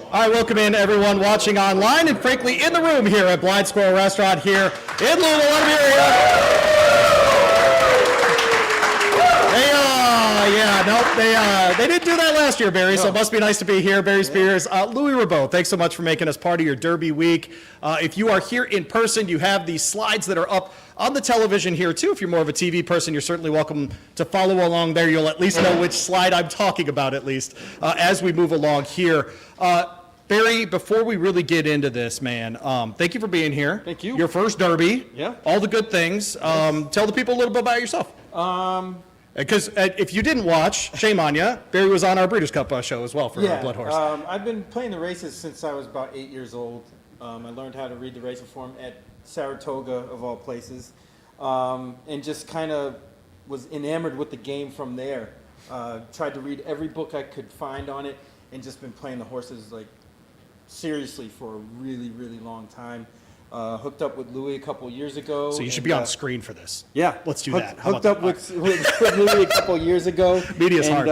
All right, welcome in everyone watching online and frankly in the room here at Blind Squirrel Restaurant here in Louisville. Let them hear you. They didn't do that last year, Barry, so it must be nice to be here. Barry Spears, Louie Rabaut, thanks so much for making us part of your Derby week. If you are here in person, you have these slides that are up on the television here too. If you're more of a TV person, you're certainly welcome to follow along there. You'll at least know which slide I'm talking about at least as we move along here. Barry, before we really get into this, man, thank you for being here. Thank you. Your first Derby. Yeah. All the good things. Tell the people a little bit about yourself. Because if you didn't watch, shame on you, Barry was on our Breeders' Cup show as well for BloodHorse. I've been playing the races since I was about 8 years old. I learned how to read the racing form at Saratoga, of all places, and just kind of was enamored with the game from there. Tried to read every book I could find on it, and just been playing the horses like seriously for a really, really long time. Hooked up with Louie a couple years ago. So you should be on screen for this. Yeah. Let's do that. Hooked up with Louie a couple years ago. Media's hard.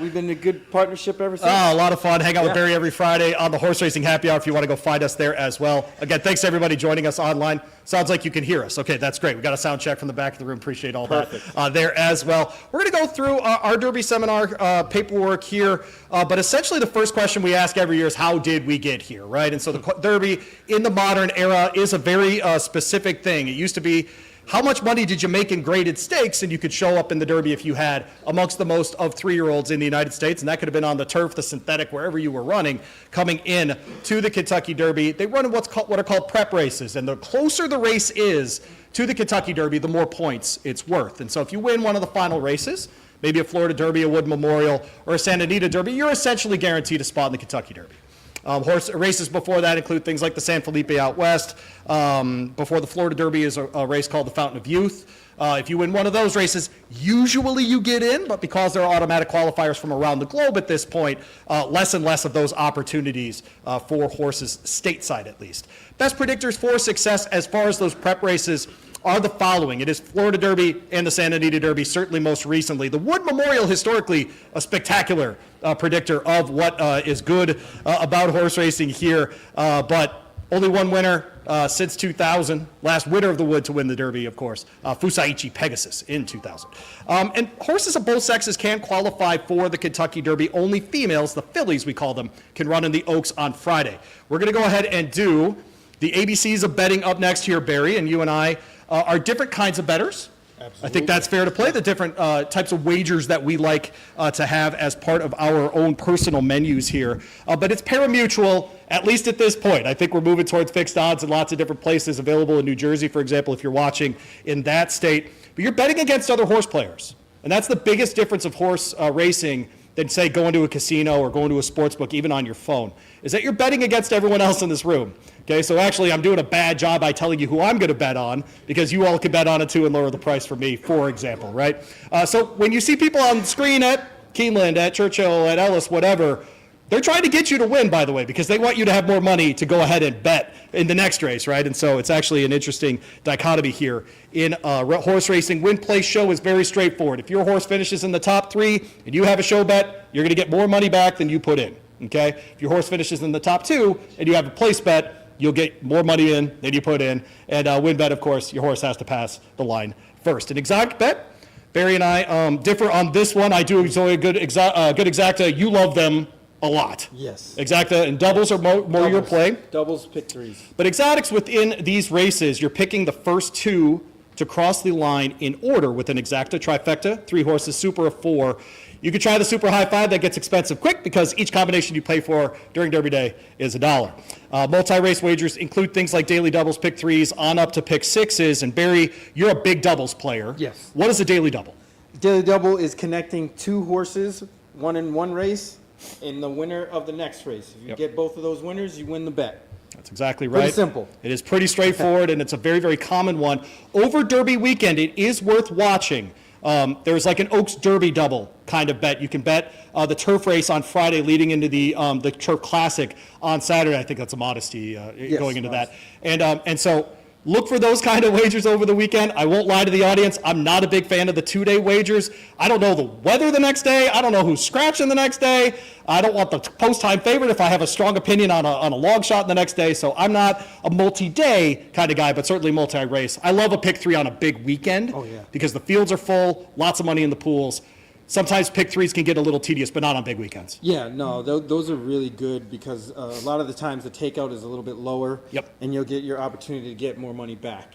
We've been in a good partnership ever since. Oh, a lot of fun. Hang out with Barry every Friday on the Horse Racing Happy Hour if you want to go find us there as well. Again, thanks to everybody joining us online. Sounds like you can hear us. Okay, that's great. We got a sound check from the back of the room. Appreciate all that there as well. We're going to go through our Derby seminar paperwork here, but essentially the first question we ask every year is how did we get here, right? And so the Derby in the modern era is a very specific thing. It used to be how much money did you make in graded stakes, and you could show up in the Derby if you had amongst the most of 3-year-olds in the United States, and that could have been on the turf, the synthetic, wherever you were running, coming in to the Kentucky Derby. They run what are called prep races, and the closer the race is to the Kentucky Derby, the more points it's worth. And so if you win one of the final races, maybe a Florida Derby, a Wood Memorial, or a Santa Anita Derby, you're essentially guaranteed a spot in the Kentucky Derby. Horse races before that include things like the San Felipe out west. Before the Florida Derby is a race called the Fountain of Youth. If you win one of those races, usually you get in, but because there are automatic qualifiers from around the globe at this point, less and less of those opportunities for horses stateside at least. Best predictors for success as far as those prep races are the following. It is Florida Derby and the Santa Anita Derby, certainly most recently. The Wood Memorial, historically, a spectacular predictor of what is good about horse racing here, but only one winner since 2000. Last winner of the Wood to win the Derby, of course, Fusaichi Pegasus in 2000. And horses of both sexes can qualify for the Kentucky Derby. Only females, the fillies we call them, can run in the Oaks on Friday. We're going to go ahead and do the ABCs of betting up next here, Barry, and you and I are different kinds of bettors. Absolutely. I think that's fair to play, the different types of wagers that we like to have as part of our own personal menus here. But it's pari-mutuel, at least at this point. I think we're moving towards fixed odds in lots of different places available in New Jersey, for example, if you're watching in that state. But you're betting against other horse players. And that's the biggest difference of horse racing than, say, going to a casino or going to a sports book, even on your phone, is that you're betting against everyone else in this room. Okay, so actually I'm doing a bad job by telling you who I'm going to bet on, because you all can bet on it too and lower the price for me, for example, right? So when you see people on the screen at Keeneland, at Churchill, at Ellis, whatever, they're trying to get you to win, by the way, because they want you to have more money to go ahead and bet in the next race, right? And so it's actually an interesting dichotomy here in horse racing. Win place show is very straightforward. If your horse finishes in the top 3 and you have a show bet, you're going to get more money back than you put in, okay? If your horse finishes in the top 2 and you have a place bet, you'll get more money in than you put in. And win bet, of course, your horse has to pass the line first. An exotic bet, Barry and I differ on this one. I do enjoy a good exacta. You love them a lot. Yes. Exacta and doubles are more your play. Doubles, pick threes. But exotics within these races, you're picking the first 2 to cross the line in order with an exacta, trifecta, 3 horses, super of 4. You could try the super high 5. That gets expensive quick because each combination you pay for during Derby Day is $1. Multi-race wagers include things like daily doubles, pick 3s, on up to pick 6s. And Barry, you're a big doubles player. Yes. What is a daily double? Daily double is connecting 2 horses, one in one race, and the winner of the next race. If you get both of those winners, you win the bet. That's exactly right. Pretty simple. It is pretty straightforward, and it's a very, very common one. Over Derby weekend, it is worth watching. There's like an Oaks Derby double kind of bet. You can bet the turf race on Friday leading into the Turf Classic on Saturday. I think that's a modesty going into that. And so Look for those kind of wagers over the weekend. I won't lie to the audience. I'm not a big fan of the 2-day wagers. I don't know the weather the next day. I don't know who's scratching the next day. I don't want the post-time favorite if I have a strong opinion on a long shot the next day. So I'm not a multi-day kind of guy, but certainly multi-race. I love a pick 3 on a big weekend because the fields are full, lots of money in the pools. Sometimes pick 3s can get a little tedious, but not on big weekends. Yeah, no, those are really good because a lot of the times the takeout is a little bit lower. Yep. And you'll get your opportunity to get more money back.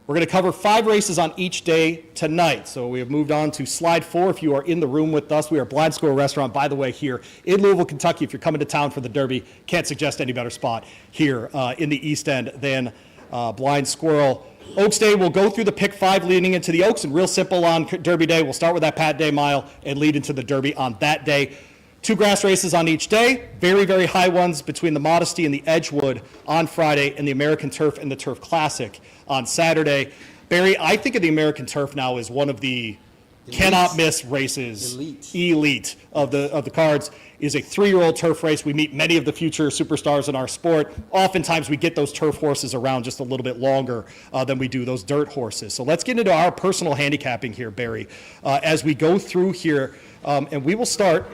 We're going to cover 5 races on each day tonight. So we have moved on to slide 4. If you are in the room with us, we are Blind Squirrel Restaurant, by the way, here in Louisville, Kentucky. If you're coming to town for the Derby, can't suggest any better spot here in the East End than Blind Squirrel. Oaks Day, we'll go through the pick 5 leading into the Oaks, and real simple on Derby Day. We'll start with that Pat Day mile and lead into the Derby on that day. 2 grass races on each day, very, very high ones between the Modesty and the Edgewood on Friday, and the American Turf and the Turf Classic on Saturday. Barry, I think of the American Turf now as one of the cannot miss races. Elite of the cards. Is a 3-year-old turf race. We meet many of the future superstars in our sport. Oftentimes we get those turf horses around just a little bit longer than we do those dirt horses. So let's get into our personal handicapping here, Barry, as we go through here, and we will start.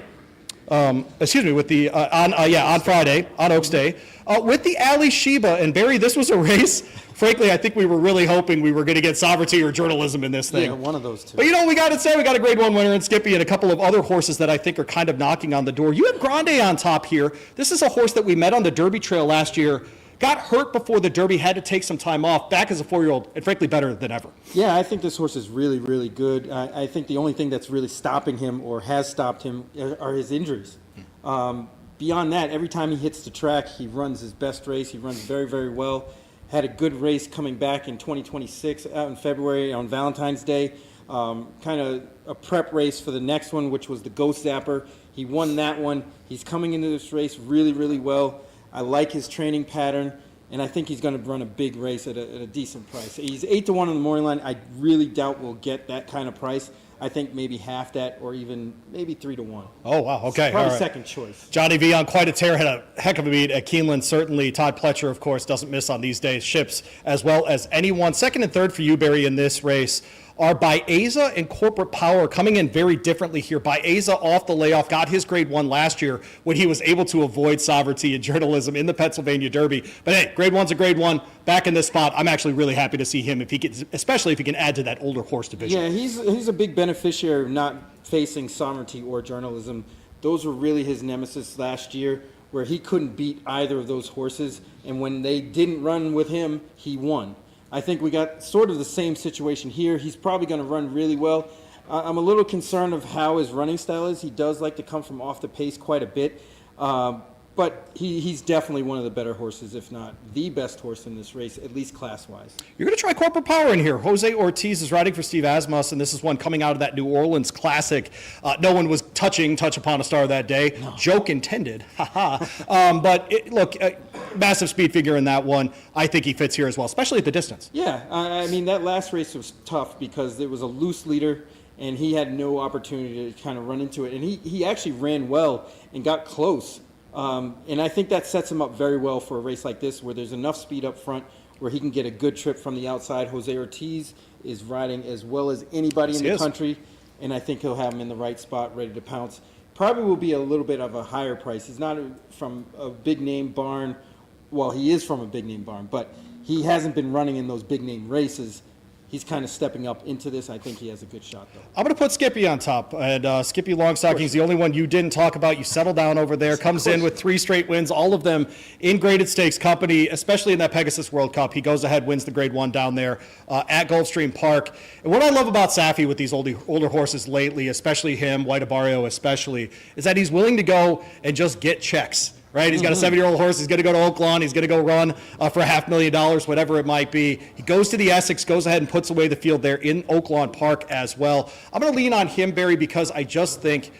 With the on Friday on Oaks Day with the Ali Sheba. And Barry, this was a race. Frankly, I think we were really hoping we were going to get sovereignty or journalism in this thing. Yeah, one of those two. But we got it said. We got a Grade 1 winner in Skippy and a couple of other horses that I think are kind of knocking on the door. You have Grande on top here. This is a horse that we met on the Derby Trail last year. Got hurt before the Derby, had to take some time off, back as a 4-year-old, and frankly better than ever. Yeah, I think this horse is really, really good. I think the only thing that's really stopping him or has stopped him are his injuries. Beyond that, every time he hits the track, he runs his best race. He runs very, very well. Had a good race coming back in 2026 out in February on Valentine's Day. Kind of a prep race for the next one, which was the Ghost Zapper. He won that one. He's coming into this race really, really well. I like his training pattern, and I think he's going to run a big race at a decent price. He's 8-1 on the morning line. I really doubt we'll get that kind of price. I think maybe half that or even maybe 3-1. Oh, wow. Okay. Probably all right. Second choice. Johnny V on quite a tear, had a heck of a meet at Keeneland. Certainly, Todd Pletcher, of course, doesn't miss on these days. Ships as well as anyone. Second and third for you, Barry, in this race are Baeza and Corporate Power coming in very differently here. Baeza off the layoff, got his Grade 1 last year when he was able to avoid sovereignty and journalism in the Pennsylvania Derby. But hey, Grade 1's a Grade 1. Back in this spot, I'm actually really happy to see him, if he gets, especially if he can add to that older horse division. Yeah, he's a big beneficiary of not facing sovereignty or journalism. Those were really his nemesis last year, where he couldn't beat either of those horses. And when they didn't run with him, he won. I think we got sort of the same situation here. He's probably going to run really well. I'm a little concerned of how his running style is. He does like to come from off the pace quite a bit. But he's definitely one of the better horses, if not the best horse in this race, at least class-wise. You're going to try Corporate Power in here. Jose Ortiz is riding for Steve Asmus, and this is one coming out of that New Orleans Classic. No one was touch upon a star that day. No. Joke intended. But look, massive speed figure in that one. I think he fits here as well, especially at the distance. Yeah, I mean, that last race was tough because there was a loose leader, and he had no opportunity to kind of run into it. And he actually ran well and got close. And I think that sets him up very well for a race like this, where there's enough speed up front where he can get a good trip from the outside. Jose Ortiz is riding as well as anybody in the country, and I think he'll have him in the right spot, ready to pounce. Probably will be a little bit of a higher price. He's not from a big-name barn. Well, he is from a big-name barn, but he hasn't been running in those big-name races. He's kind of stepping up into this. I think he has a good shot, though. I'm going to put Skippy on top. And Skippy Longstocking's the only one you didn't talk about. You settle down over there. Comes in with 3 straight wins, all of them in graded stakes company, especially in that Pegasus World Cup. He goes ahead, wins the Grade 1 down there at Gulfstream Park. And what I love about Safi with these older horses lately, especially him, White Abario especially, is that he's willing to go and just get checks. Right, he's got a 7-year-old horse. He's going to go to Oaklawn. He's going to go run for $500,000, whatever it might be. He goes to the Essex, goes ahead and puts away the field there in Oaklawn Park as well. I'm going to lean on him, Barry, because I just think,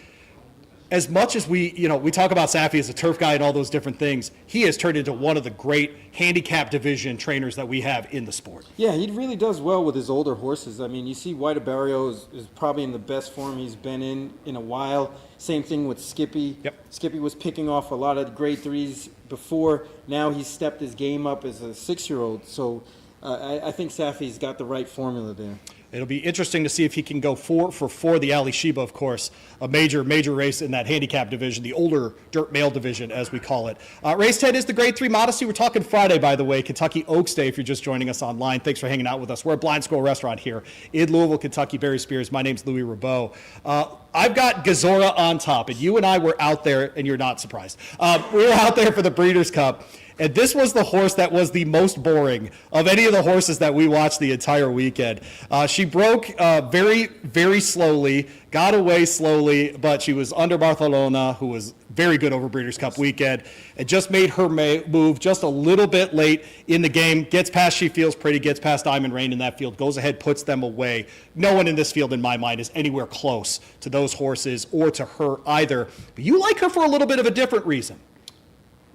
as much as we talk about Safi as a turf guy and all those different things, he has turned into one of the great handicap division trainers that we have in the sport. Yeah, he really does well with his older horses. I mean, you see White Abario is probably in the best form he's been in a while. Same thing with Skippy. Yep. Skippy was picking off a lot of Grade 3s before. Now he's stepped his game up as a 6-year-old. So I think Safi's got the right formula there. It'll be interesting to see if he can go 4 for 4. The Ali Sheba, of course, a major race in that handicap division, the older dirt male division, as we call it. Race 10 is the Grade 3 Modesty. We're talking Friday, by the way, Kentucky Oaks Day, if you're just joining us online. Thanks for hanging out with us. We're at Blind Squirrel Restaurant here in Louisville, Kentucky. Barry Spears. My name's Louie Rabaut. I've got Gazora on top, and you and I were out there, and you're not surprised. We were out there for the Breeders' Cup. And this was the horse that was the most boring of any of the horses that we watched the entire weekend. She broke very, very slowly, got away slowly, but she was under Barcelona, who was very good over Breeders' Cup weekend, and just made her move just a little bit late in the game. Gets past She Feels Pretty, gets past Diamond Rain in that field, goes ahead, puts them away. No one in this field, in my mind, is anywhere close to those horses or to her either. But you like her for a little bit of a different reason.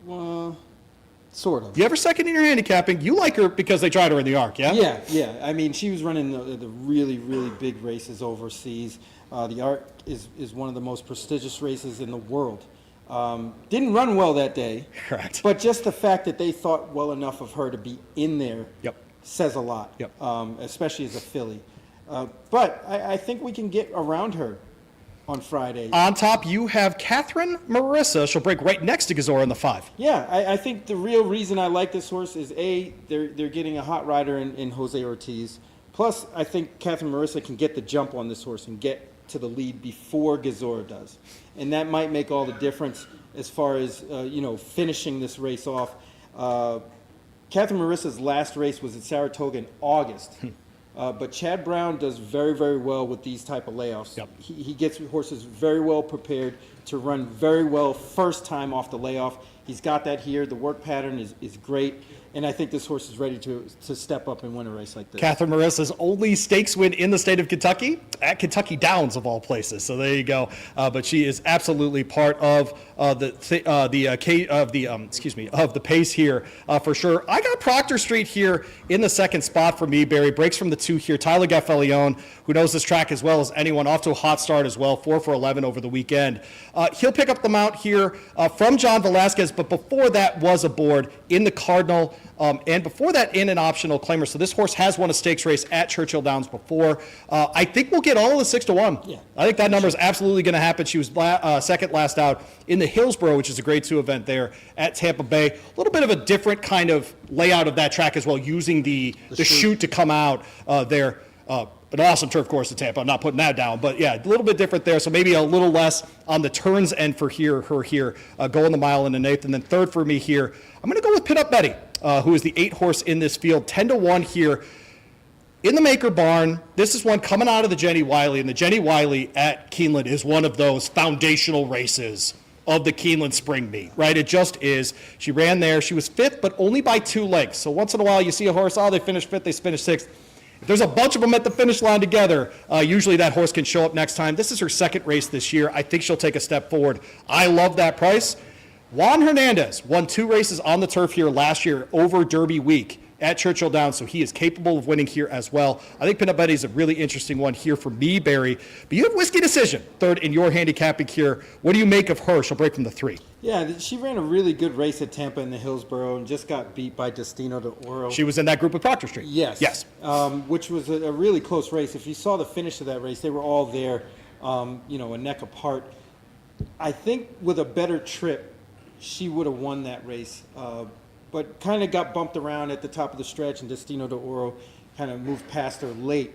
Well, sort of. You ever second in your handicapping? You like her because they tried her in the ARC, yeah? Yeah. I mean, she was running the really, really big races overseas. The ARC is one of the most prestigious races in the world. Didn't run well that day. Correct. But just the fact that they thought well enough of her to be in there says a lot, especially as a filly. But I think we can get around her on Friday. On top, you have Catherine Marissa. She'll break right next to Gazora in the 5. Yeah, I think the real reason I like this horse is, A, they're getting a hot rider in Jose Ortiz. Plus, I think Catherine Marissa can get the jump on this horse and get to the lead before Gazora does. And that might make all the difference as far as, finishing this race off. Catherine Marissa's last race was at Saratoga in August. But Chad Brown does very, very well with these type of layoffs. Yep. He gets horses very well prepared to run very well first time off the layoff. He's got that here. The work pattern is great. And I think this horse is ready to step up and win a race like this. Catherine Marissa's only stakes win in the state of Kentucky, at Kentucky Downs of all places. So there you go. But she is absolutely part of the pace here for sure. I got Proctor Street here in the second spot for me. Barry breaks from the 2 here. Tyler Gaffalione, who knows this track as well as anyone, off to a hot start as well. 4 for 11 over the weekend. He'll pick up the mount here from John Velasquez, but before that was aboard in the Cardinal. And before that, in an optional claimer. So this horse has won a stakes race at Churchill Downs before. I think we'll get all of the 6 to 1. Yeah. I think that number is absolutely going to happen. She was second last out in the Hillsborough, which is a grade 2 event there at Tampa Bay. A little bit of a different kind of layout of that track as well, using the chute to come out there. An awesome turf course at Tampa. I'm not putting that down, but yeah, a little bit different there. So maybe a little less on the turns end for her here, going the mile in the 8th. And then third for me here, I'm going to go with Pin Up Betty, who is the 8 horse in this field, 10 to 1 here in the Maker Barn. This is one coming out of the Jenny Wiley, and the Jenny Wiley at Keeneland is one of those foundational races of the Keeneland Spring Meet, right? It just is. She ran there. She was 5th, but only by 2 lengths. So once in a while you see a horse, they finished 5th, they finished 6th. If there's a bunch of them at the finish line together, usually that horse can show up next time. This is her second race this year. I think she'll take a step forward. I love that price. Juan Hernandez won 2 races on the turf here last year over Derby week at Churchill Downs, so he is capable of winning here as well. I think Pin Up Betty is a really interesting one here for me, Barry. But you have Whiskey Decision, third in your handicapping here. What do you make of her? She'll break from the 3. Yeah, she ran a really good race at Tampa in the Hillsborough and just got beat by Destino de Oro. She was in that group with Proctor Street. Yes. Which was a really close race. If you saw the finish of that race, they were all there, a neck apart. I think with a better trip, she would have won that race. But kind of got bumped around at the top of the stretch, and Destino de Oro kind of moved past her late.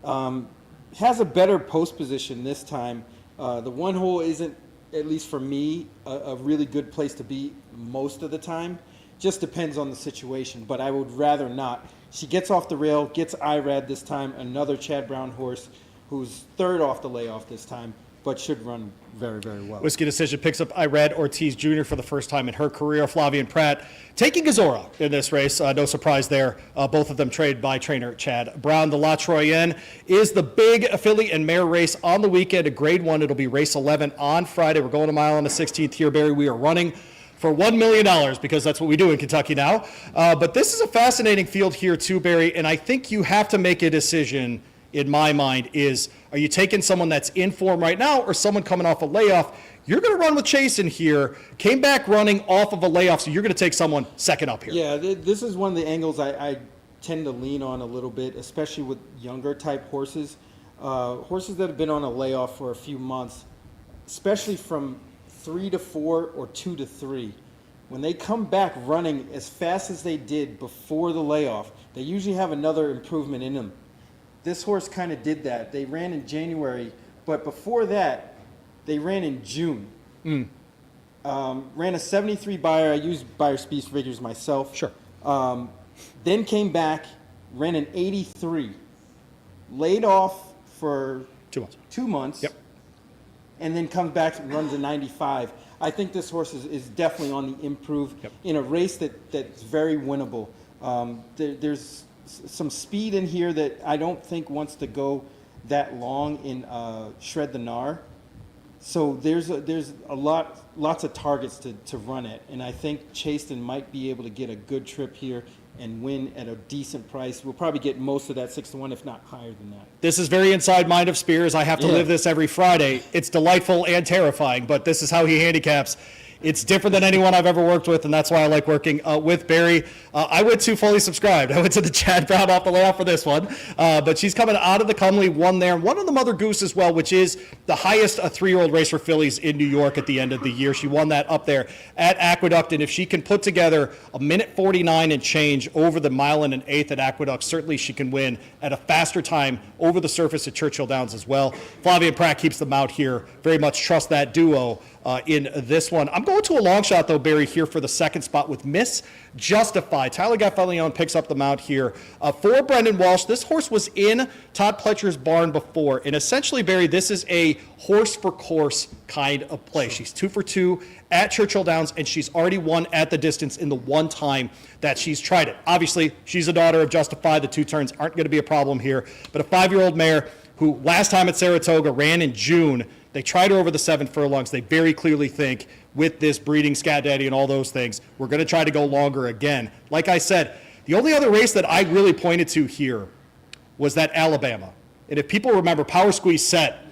Has a better post position this time. The 1 hole isn't, at least for me, a really good place to be most of the time. Just depends on the situation, but I would rather not. She gets off the rail, gets IRAD this time, another Chad Brown horse who's 3rd off the layoff this time, but should run very, very well. Whiskey Decision picks up Irad Ortiz Jr. for the first time in her career. Flavian Pratt taking Gazora in this race. No surprise there. Both of them traded by trainer Chad Brown. The La Troyenne is the big filly and mare race on the weekend. A grade 1. It'll be race 11 on Friday. We're going a mile on the 16th here, Barry. We are running for $1 million because that's what we do in Kentucky now. But this is a fascinating field here too, Barry, and I think you have to make a decision in my mind is, are you taking someone that's in form right now or someone coming off a layoff? You're going to run with Chase in here, came back running off of a layoff, so you're going to take someone second up here. Yeah, this is one of the angles I tend to lean on a little bit, especially with younger type horses. Horses that have been on a layoff for a few months, especially from 3 to 4 or 2 to 3. When they come back running as fast as they did before the layoff, they usually have another improvement in them. This horse kind of did that. They ran in January, but before that, they ran in June. Ran a 73 Beyer. I used Beyer speed figures myself. Sure. Then came back, ran an 83. Laid off for 2 months. 2 months. Yep. And then comes back and runs a 95. I think this horse is definitely on the improve in a race that's very winnable. There's some speed in here that I don't think wants to go that long in Shred the Gnar. So there's lots of targets to run at, and I think Chasten might be able to get a good trip here and win at a decent price. We'll probably get most of that 6-1, if not higher than that. This is very inside mind of Spears. I have to live this every Friday. It's delightful and terrifying, but this is how he handicaps. It's different than anyone I've ever worked with, and that's why I like working with Barry. I went to fully subscribed. I went to the Chad Brown off the layoff for this one, but she's coming out of the Cumley, one there, one on the Mother Goose as well, which is the highest a 3-year-old race for fillies in New York at the end of the year. She won that up there at Aqueduct, and if she can put together a 1:49 and change over the 1:08 at Aqueduct, certainly she can win at a faster time over the surface at Churchill Downs as well. Flavia Pratt keeps them out here. Very much trust that duo in this one. I'm going to a long shot, though, Barry, here for the second spot with Miss Justified. Tyler Gaffalione picks up the mount here. For Brendan Walsh, this horse was in Todd Pletcher's barn before, and essentially, Barry, this is a horse-for-course kind of play. She's 2 for 2 at Churchill Downs, and she's already won at the distance in the one time that she's tried it. Obviously, she's a daughter of Justified. The 2 turns aren't going to be a problem here, but a 5-year-old mare who last time at Saratoga ran in June. They tried her over the 7 furlongs. They very clearly think with this breeding, Scat Daddy, and all those things, we're going to try to go longer again. Like I said, the only other race that I really pointed to here was that Alabama. And if people remember, Power Squeeze set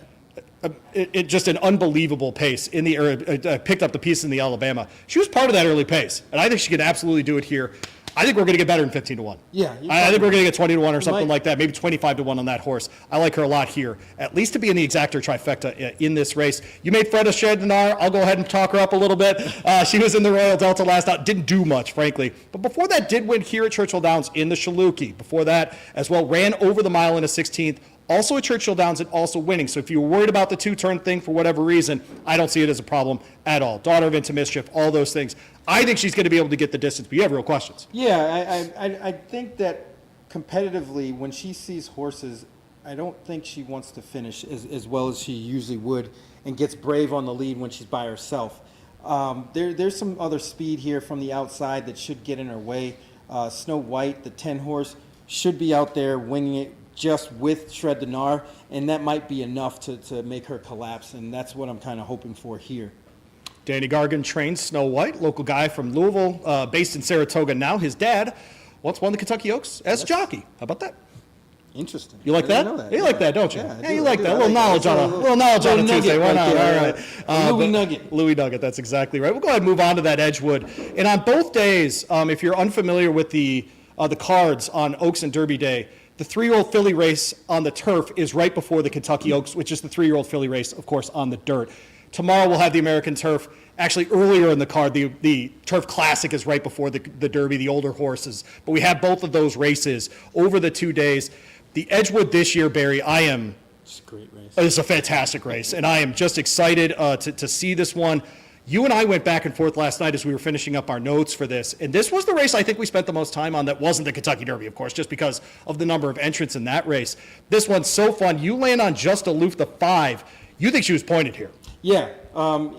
it just an unbelievable pace in the picked up the piece in the Alabama. She was part of that early pace, and I think she could absolutely do it here. I think we're going to get better than 15-1. Yeah. I think we're going to get 20-1 or something like that, maybe 25-1 on that horse. I like her a lot here, at least to be in the exactor trifecta in this race. You made Fred a Shred the Gnar. I'll go ahead and talk her up a little bit. She was in the Royal Delta last out. Didn't do much, frankly. But before that, did win here at Churchill Downs in the Shaluki. Before that, as well, ran over the mile in a 16th. Also at Churchill Downs and also winning. So if you were worried about the 2-turn thing for whatever reason, I don't see it as a problem at all. Daughter of Into Mischief, all those things. I think she's going to be able to get the distance, but you have real questions. Yeah, I think that competitively, when she sees horses, I don't think she wants to finish as well as she usually would and gets brave on the lead when she's by herself. There's some other speed here from the outside that should get in her way. Snow White, the 10 horse, should be out there winging it just with Shred the Gnar, and that might be enough to make her collapse, and that's what I'm kind of hoping for here. Danny Gargan trains Snow White, local guy from Louisville, based in Saratoga now. His dad once won the Kentucky Oaks as a jockey. How about that? Interesting. You like I that? didn't know that. You like that, don't you? Yeah, You like that. A little knowledge on a Tuesday. Why not? All right. Louie Nugget. Louie Nugget, that's exactly right. We'll go ahead and move on to that Edgewood. And on both days, if you're unfamiliar with the cards on Oaks and Derby Day, the 3-year-old filly race on the turf is right before the Kentucky Oaks, which is the 3-year-old filly race, of course, on the dirt. Tomorrow we'll have the American Turf. Actually, earlier in the card, the Turf Classic is right before the Derby, the older horses. But we have both of those races over the 2 days. The Edgewood this year, Barry, It's a great race. It's a fantastic race, and I am just excited to see this one. You and I went back and forth last night as we were finishing up our notes for this, and this was the race I think we spent the most time on that wasn't the Kentucky Derby, of course, just because of the number of entrants in that race. This one's so fun. You land on Just Aloof, the 5. You think she was pointed here. Yeah.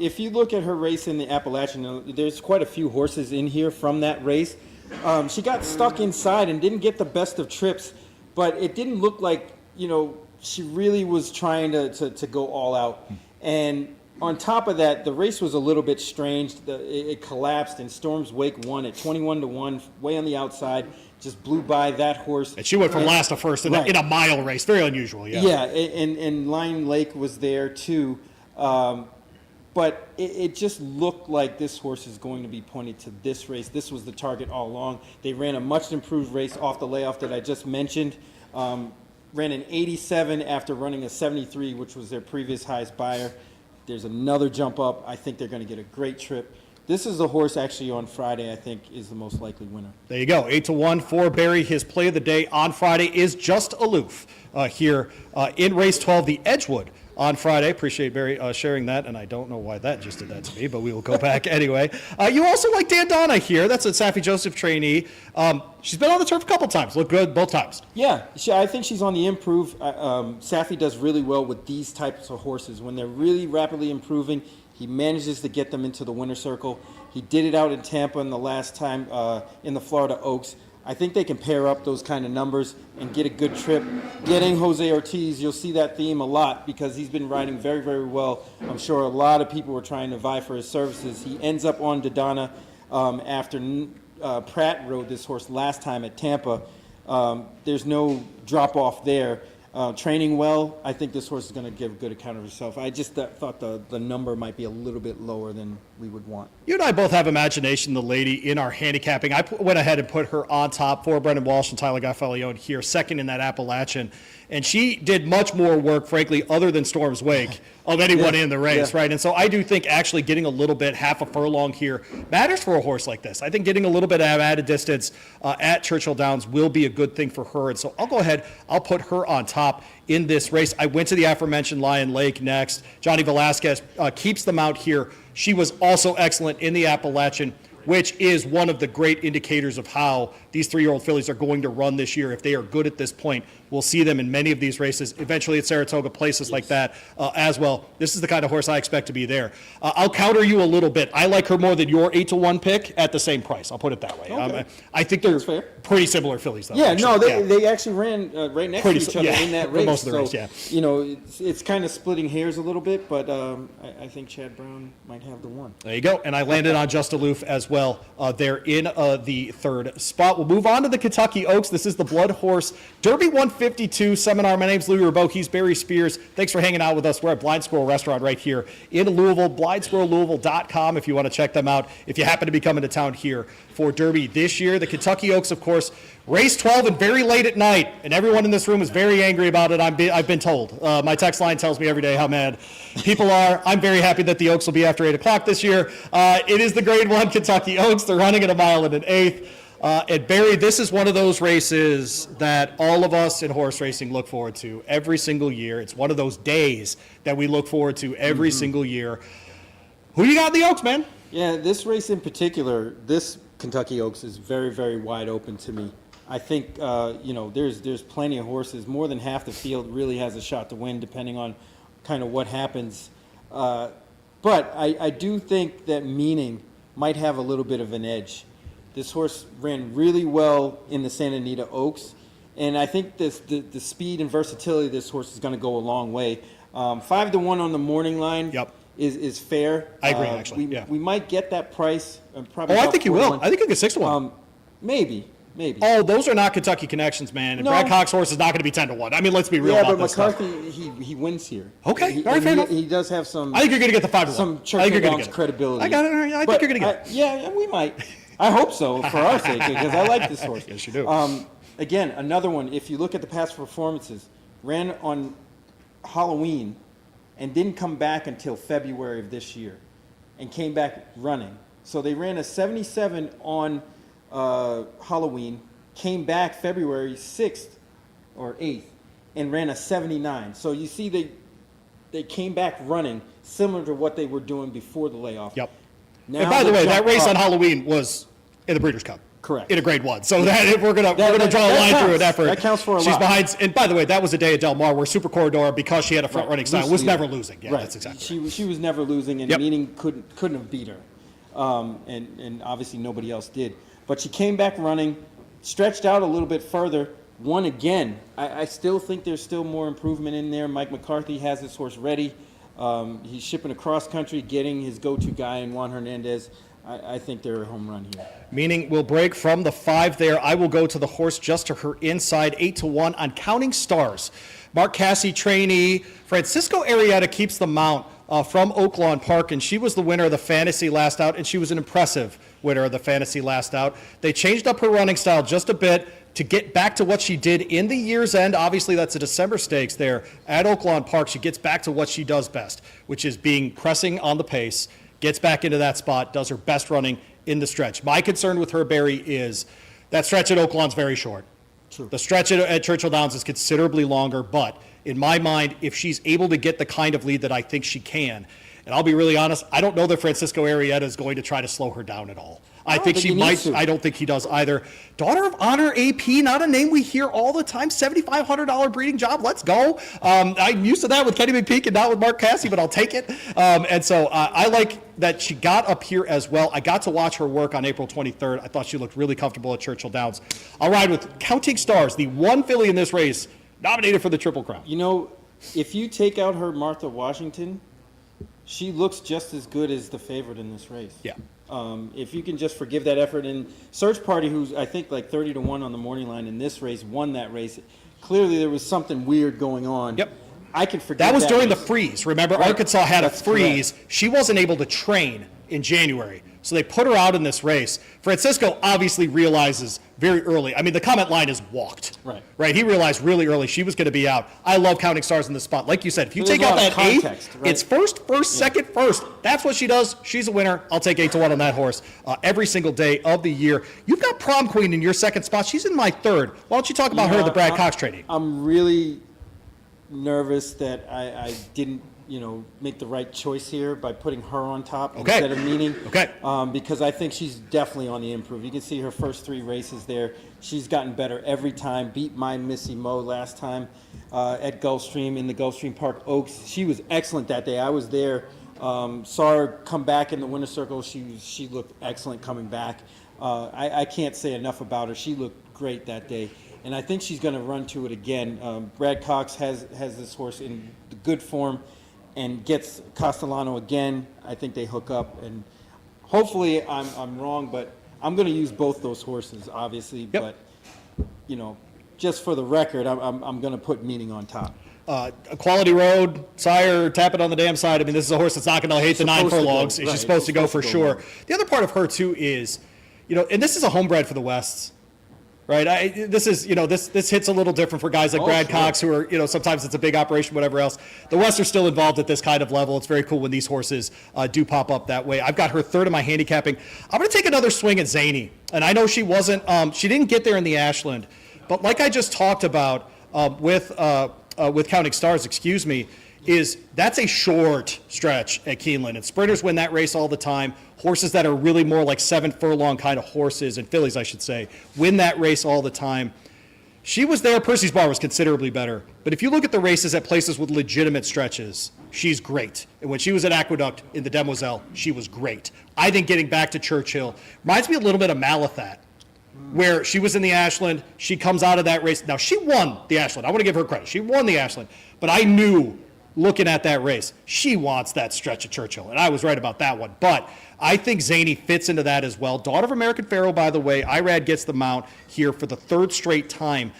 If you look at her race in the Appalachian, there's quite a few horses in here from that race. She got stuck inside and didn't get the best of trips, but it didn't look like, she really was trying to go all out. And on top of that, the race was a little bit strange. It collapsed, and Storm's Wake won at 21-1, way on the outside. Just blew by that horse. And she went from last to first in a mile race. Very unusual, yeah. Yeah, and Lion Lake was there too. But it just looked like this horse is going to be pointed to this race. This was the target all along. They ran a much improved race off the layoff that I just mentioned. Ran an 87 after running a 73, which was their previous highest buyer. There's another jump up. I think they're going to get a great trip. This is the horse actually on Friday, I think, is the most likely winner. There you go, 8-1 for Barry. His play of the day on Friday is Just Aloof here in race 12, the Edgewood on Friday. Appreciate Barry sharing that, and I don't know why that just did that to me, but we will go back anyway. You also like Dan Donna here. That's a Saffie Joseph trainee. She's been on the turf a couple times. Looked good both times. Yeah, I think she's on the improve. Saffie does really well with these types of horses. When they're really rapidly improving, he manages to get them into the winner's circle. He did it out in Tampa in the last time in the Florida Oaks. I think they can pair up those kind of numbers and get a good trip. Getting Jose Ortiz, you'll see that theme a lot because he's been riding very, very well. I'm sure a lot of people were trying to vie for his services. He ends up on Dodonna after Pratt rode this horse last time at Tampa. There's no drop-off there. Training well, I think this horse is going to give a good account of herself. I just thought the number might be a little bit lower than we would want. You and I both have Imagination, the lady, in our handicapping. I went ahead and put her on top for Brendan Walsh and Tyler Gaffalione here, second in that Appalachian. And she did much more work, frankly, other than Storm's Wake, of anyone in the race, right? And so I do think actually getting a little bit, half a furlong here, matters for a horse like this. I think getting a little bit of added distance at Churchill Downs will be a good thing for her. And so I'll go ahead, I'll put her on top in this race. I went to the aforementioned Lion Lake next. Johnny Velasquez keeps them out here. She was also excellent in the Appalachian, which is one of the great indicators of how these 3-year-old fillies are going to run this year. If they are good at this point, we'll see them in many of these races, eventually at Saratoga, places like that as well. This is the kind of horse I expect to be there. I'll counter you a little bit. I like her more than your 8-1 pick at the same price. I'll put it that way. Okay. I think they're pretty similar fillies, though. Yeah, actually. they actually ran right next to each other in that race. Most of the race, yeah. You know, it's kind of splitting hairs a little bit, but I think Chad Brown might have the one. There you go. And I landed on Just Aloof as well there in the third spot. We'll move on to the Kentucky Oaks. This is the BloodHorse Derby 152 seminar. My name's Louie Rabaut. He's Barry Spears. Thanks for hanging out with us. We're at Blind Squirrel Restaurant right here in Louisville, blindsquirrellouisville.com if you want to check them out. If you happen to be coming to town here for Derby this year. The Kentucky Oaks, of course, race 12 and very late at night, and everyone in this room is very angry about it. I've been told. My text line tells me every day how mad people are. I'm very happy that the Oaks will be after 8 o'clock this year. It is the Grade 1 Kentucky Oaks. They're running at 1 1/8 miles. At Barry, this is one of those races that all of us in horse racing look forward to every single year. It's one of those days that we look forward to every single year. Who you got in the Oaks, man? Yeah, this race in particular, this Kentucky Oaks is very, very wide open to me. I think there's plenty of horses. More than half the field really has a shot to win, depending on kind of what happens. But I do think that Meaning might have a little bit of an edge. This horse ran really well in the Santa Anita Oaks, and I think the speed and versatility of this horse is going to go a long way. 5-1 on the morning line. Yep. Is fair. I agree, actually. We might get that price. Probably I think you will. I think you'll get 6-1. Maybe. Oh, those are not Kentucky connections, man. And No. Brad Cox's horse is not going to be 10-1. I mean, let's be real Yeah, about but this stuff. McCarthy, he wins here. Okay, all right, fair enough. He does have some. I think you're going to get the 5-1. Some I think Churchill you're going to Downs get it. credibility. I got it. All right. I think you're going to get it. Yeah, we might. I hope so, for our sake, because I like this horse. Yes, you do. Again, another one. If you look at the past performances, ran on Halloween, and didn't come back until February of this year, and came back running. So they ran a 77 on Halloween, came back February 6th or 8th, and ran a 79. So you see they came back running similar to what they were doing before the layoff. Yep. Now And by the way, that jump race up. on Halloween was in the Breeders' Cup. Correct. In a Grade 1. So that if we're gonna draw a that line through an counts. effort. That counts for a She's lot. behind. And by the way, that was a day at Del Mar where Super Corridor, because she had a front running style, was Loose leader. never losing. Yeah, right. that's exactly right. She was never losing, and Yep. Meaning couldn't have beat her, and obviously nobody else did. But she came back running, stretched out a little bit further, won again. I still think there's still more improvement in there. Mike McCarthy has his horse ready. He's shipping across country, getting his go-to guy in Juan Hernandez. I think they're a home run here. Meaning we'll break from the 5 there. I will go to the horse just to her inside, 8-1 on Counting Stars. Mark Cassie trainee. Francisco Arrieta keeps the mount from Oaklawn Park, and she was the winner of the Fantasy Last Out, and she was an impressive winner of the Fantasy Last Out. They changed up her running style just a bit to get back to what she did in the year's end. Obviously, that's a December stakes there at Oaklawn Park. She gets back to what she does best, which is being pressing on the pace, gets back into that spot, does her best running in the stretch. My concern with her, Barry, is that stretch at Oaklawn's very short. True. The stretch at Churchill Downs is considerably longer, but in my mind, if she's able to get the kind of lead that I think she can, and I'll be really honest, I don't know that Francisco Arrieta is going to try to slow her down at all. I think she might. I don't think he does either. Daughter of Honor AP, not a name we hear all the time. $7,500 breeding job. Let's go. I'm used to that with Kenny McPeak and not with Mark Cassidy, but I'll take it. And so I like that she got up here as well. I got to watch her work on April 23rd. I thought she looked really comfortable at Churchill Downs. I'll ride with Counting Stars, the one filly in this race, nominated for the Triple Crown. You know, if you take out her Martha Washington, she looks just as good as the favorite in this race. Yeah. If you can just forgive that effort. And Search Party, who's I think like 30-1 on the morning line in this race, won that race. Clearly there was something weird going on. Yep. I can forgive that. Was during race. the freeze. Remember, Right. Arkansas had That's a freeze. correct. She wasn't able to train in January. So they put her out in this race. Francisco obviously realizes very early. I mean, the comment line is walked. Right. He realized really early she was going to be out. I love Counting Stars in this spot. Like you said, if you There's take a out lot of that eighth, context, right? it's first, second, first. That's what she does. She's a winner. I'll take 8-1 on that horse every single day of the year. You've got Prom Queen in your second spot. She's in my third. Why don't you talk about her, the Brad Cox training? I'm really nervous that I didn't, make the right choice here by putting her on top instead of Meaning. Okay. Because I think she's definitely on the improve. You can see her first 3 races there. She's gotten better every time. Beat my Missy Mo last time at Gulfstream in the Gulfstream Park Oaks. She was excellent that day. I was there. Saw her come back in the winner's circle. She looked excellent coming back. I can't say enough about her. She looked great that day. And I think she's going to run to it again. Brad Cox has this horse in good form and gets Castellano again. I think they hook up. And hopefully I'm wrong, but I'm going to use both those horses, obviously. Yep. But, just for the record, I'm going to put Meaning on top. A Quality Road, Sire, Tap It on the Damn Side. I mean, this is a horse that's not going to hate the 9 furlongs. She's supposed to go for sure. The other part of her, too, is, and this is a homebred for the Wests. Right. This is, this hits a little different for guys like Brad Cox, who are, sometimes it's a big operation, whatever else. The Wests are still involved at this kind of level. It's very cool when these horses do pop up that way. I've got her third in my handicapping. I'm going to take another swing at Zany. And I know she wasn't, she didn't get there in the Ashland. But like I just talked about with Counting Stars, that's a short stretch at Keeneland. And sprinters win that race all the time. Horses that are really more like 7 furlong kind of horses, and fillies, I should say, win that race all the time. She was there. Percy's Bar was considerably better. But if you look at the races at places with legitimate stretches, she's great. And when she was at Aqueduct in the Demoiselle, she was great. I think getting back to Churchill reminds me a little bit of Malathat, where she was in the Ashland. She comes out of that race. Now, she won the Ashland. I want to give her credit. She won the Ashland. But I knew, looking at that race, she wants that stretch at Churchill. And I was right about that one. But I think Zany fits into that as well. Daughter of American Pharaoh, by the way. Irad gets the mount here for the 3rd straight time.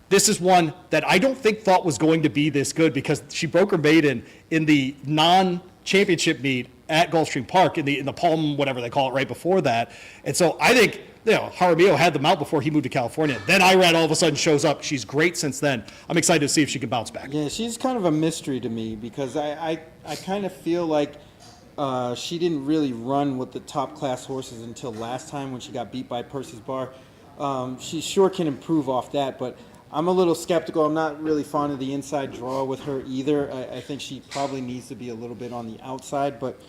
This is one that I don't think thought was going to be this good because she broke her maiden in the non-championship meet at Gulfstream Park in the Palm, whatever they call it, right before that. And so I think, Jaramillo had the mount before he moved to California. Then Irad all of a sudden shows up. She's great since then. I'm excited to see if she can bounce back. Yeah, she's kind of a mystery to me because I kind of feel like she didn't really run with the top class horses until last time when she got beat by Percy's Bar. She sure can improve off that, but I'm a little skeptical. I'm not really fond of the inside draw with her either. I think she probably needs to be a little bit on the outside, but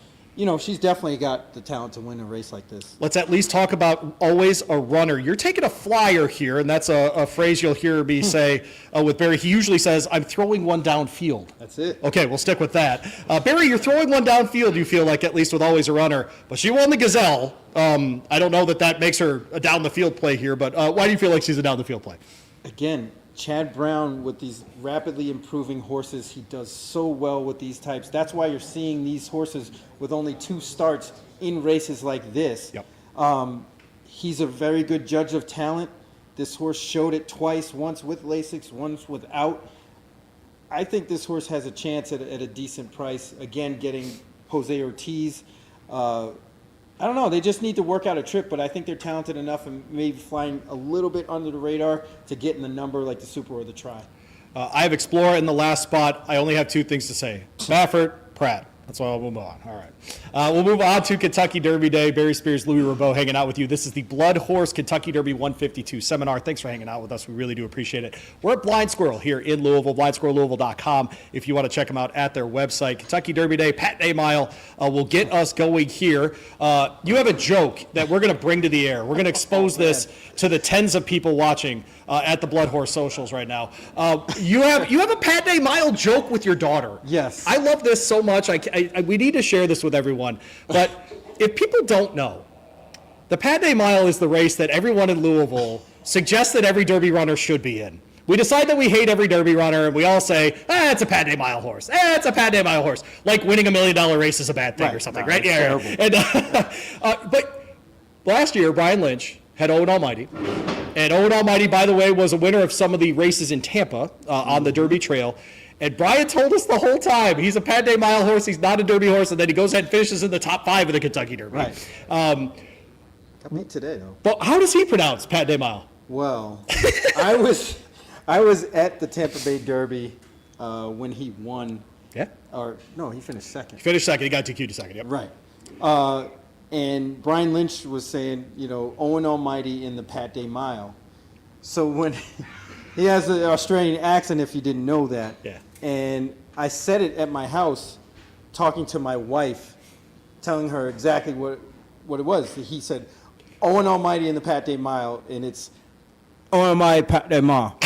she's definitely got the talent to win a race like this. Let's at least talk about always a runner. You're taking a flyer here, and that's a phrase you'll hear me say with Barry. He usually says, I'm throwing one downfield. That's it. Okay, we'll stick with that. Barry, you're throwing one downfield, you feel like, at least with always a runner. But she won the Gazelle. I don't know that makes her a down-the-field play here, but why do you feel like she's a down-the-field play? Again, Chad Brown with these rapidly improving horses, he does so well with these types. That's why you're seeing these horses with only 2 starts in races like this. Yep. He's a very good judge of talent. This horse showed it twice, once with Lasix, once without. I think this horse has a chance at a decent price. Again, getting Jose Ortiz. I don't know. They just need to work out a trip, but I think they're talented enough and maybe flying a little bit under the radar to get in the number like the Super or the Tri. I have Explorer in the last spot. I only have two things to say. Baffert, Pratt. That's why we'll move on. All right. We'll move on to Kentucky Derby Day. Barry Spears, Louie Rabaut hanging out with you. This is the BloodHorse Kentucky Derby 152 seminar. Thanks for hanging out with us. We really do appreciate it. We're at Blind Squirrel here in Louisville, blindsquirrellouisville.com if you want to check them out at their website. Kentucky Derby Day, Pat Day Mile will get us going here. You have a joke that we're going to bring to the air. We're going to expose this to the tens of people watching at the BloodHorse socials right now. You have a Pat Day Mile joke with your daughter. Yes. I love this so much. We need to share this with everyone. But if people don't know, the Pat Day Mile is the race that everyone in Louisville suggests that every Derby runner should be in. We decide that we hate every Derby runner, and we all say, it's a Pat Day Mile horse. It's a Pat Day Mile horse. Like winning $1 million race is a bad thing or something, right? Yeah. And, but last year, Brian Lynch had Owen Almighty. And Owen Almighty, by the way, was a winner of some of the races in Tampa on the Derby Trail. And Brian told us the whole time, he's a Pat Day Mile horse, he's not a Derby horse, and then he goes ahead and finishes in the top 5 of the Kentucky Derby. Right. Got me today, though. But how does he pronounce Pat Day Mile? Well, I was at the Tampa Bay Derby when he won. Yeah? Or, no, he finished second. He finished second, he got DQ'd to second, yep. Right. And Brian Lynch was saying, Owen Almighty in the Pat Day Mile. So when he has an Australian accent, if you didn't know that. Yeah. And I said it at my house, talking to my wife, telling her exactly what it was. He said, Owen Almighty in the Pat Day Mile, and it's Owen Almighty Pat Day Mile.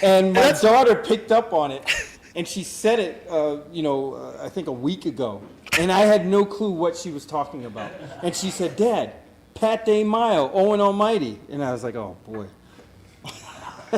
And my daughter picked up on it, and she said it, I think a week ago. And I had no clue what she was talking about. And she said, Dad, Pat Day Mile, Owen Almighty. And I was like, oh, boy.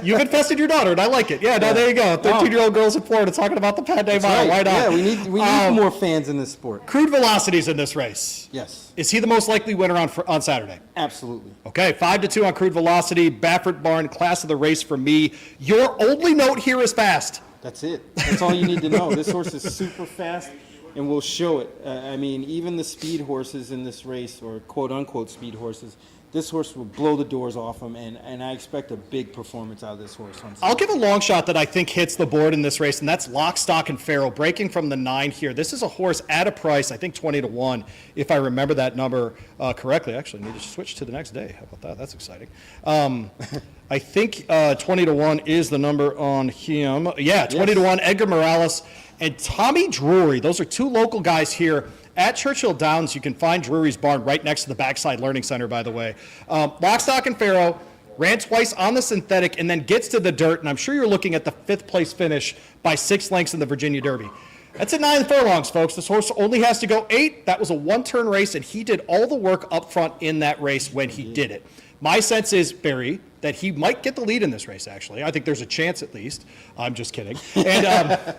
You've infested your daughter, and I like it. Yeah, no, there you go. 13-year-old girls in Florida talking about the Pat Day Mile. Right. Why not? Yeah, we need more fans in this sport. Crude Velocity's in this race. Yes. Is he the most likely winner on Saturday? Absolutely. Okay, 5-2 on Crude Velocity. Baffert Barn, class of the race for me. Your only note here is fast. That's it. That's all you need to know. This horse is super fast, and we'll show it. Even the speed horses in this race, or quote-unquote speed horses, this horse will blow the doors off him, and I expect a big performance out of this horse. I'll give a long shot that I think hits the board in this race, and that's Lock, Stock, and Pharaoh, breaking from the 9 here. This is a horse at a price, I think 20-1, if I remember that number correctly. Actually, I need to switch to the next day. How about that? That's exciting. I think 20-1 is the number on him. Yeah, 20-1, Edgar Morales and Tommy Drury. Those are 2 local guys here at Churchill Downs. You can find Drury's barn right next to the Backside Learning Center, by the way. Lock, Stock, and Pharaoh ran twice on the synthetic and then gets to the dirt, and I'm sure you're looking at the 5th place finish by 6 lengths in the Virginia Derby. That's at 9 furlongs, folks. This horse only has to go 8. That was a 1-turn race, and he did all the work up front in that race when he did it. My sense is, Barry, that he might get the lead in this race, actually. I think there's a chance at least. I'm just kidding. And,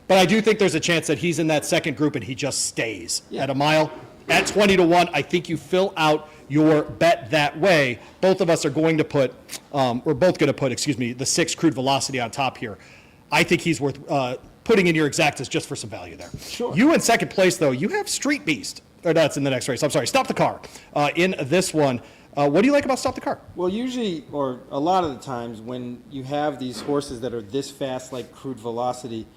but I do think there's a chance that he's in that second group and he just stays at a mile. At 20-1, I think you fill out your bet that way. Both of us are going to put, we're both going to put, the 6 Crude Velocity on top here. I think he's worth putting in your exactas just for some value there. Sure. You in second place, though, you have Street Beast. Or that's in the next race. I'm sorry, Stop the Car in this one. What do you like about Stop the Car? Well, usually, or a lot of the times, when you have these horses that are this fast, like Crude Velocity,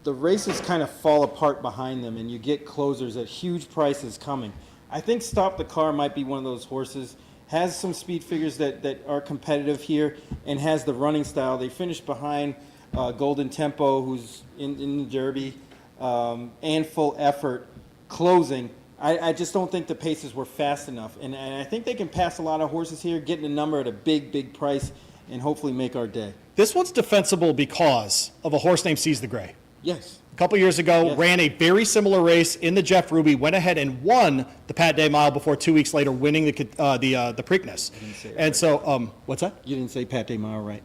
the races kind of fall apart behind them, and you get closers at huge prices coming. I think Stop the Car might be one of those horses, has some speed figures that are competitive here, and has the running style. They finished behind Golden Tempo, who's in the Derby, and Full Effort closing. I just don't think the paces were fast enough. And I think they can pass a lot of horses here, getting a number at a big, big price, and hopefully make our day. This one's defensible because of a horse named Seize the Gray. Yes. A couple years ago, ran a very similar race in the Jeff Ruby, went ahead and won the Pat Day Mile before 2 weeks later winning the Preakness. And so, what's that? You didn't say Pat Day Mile right.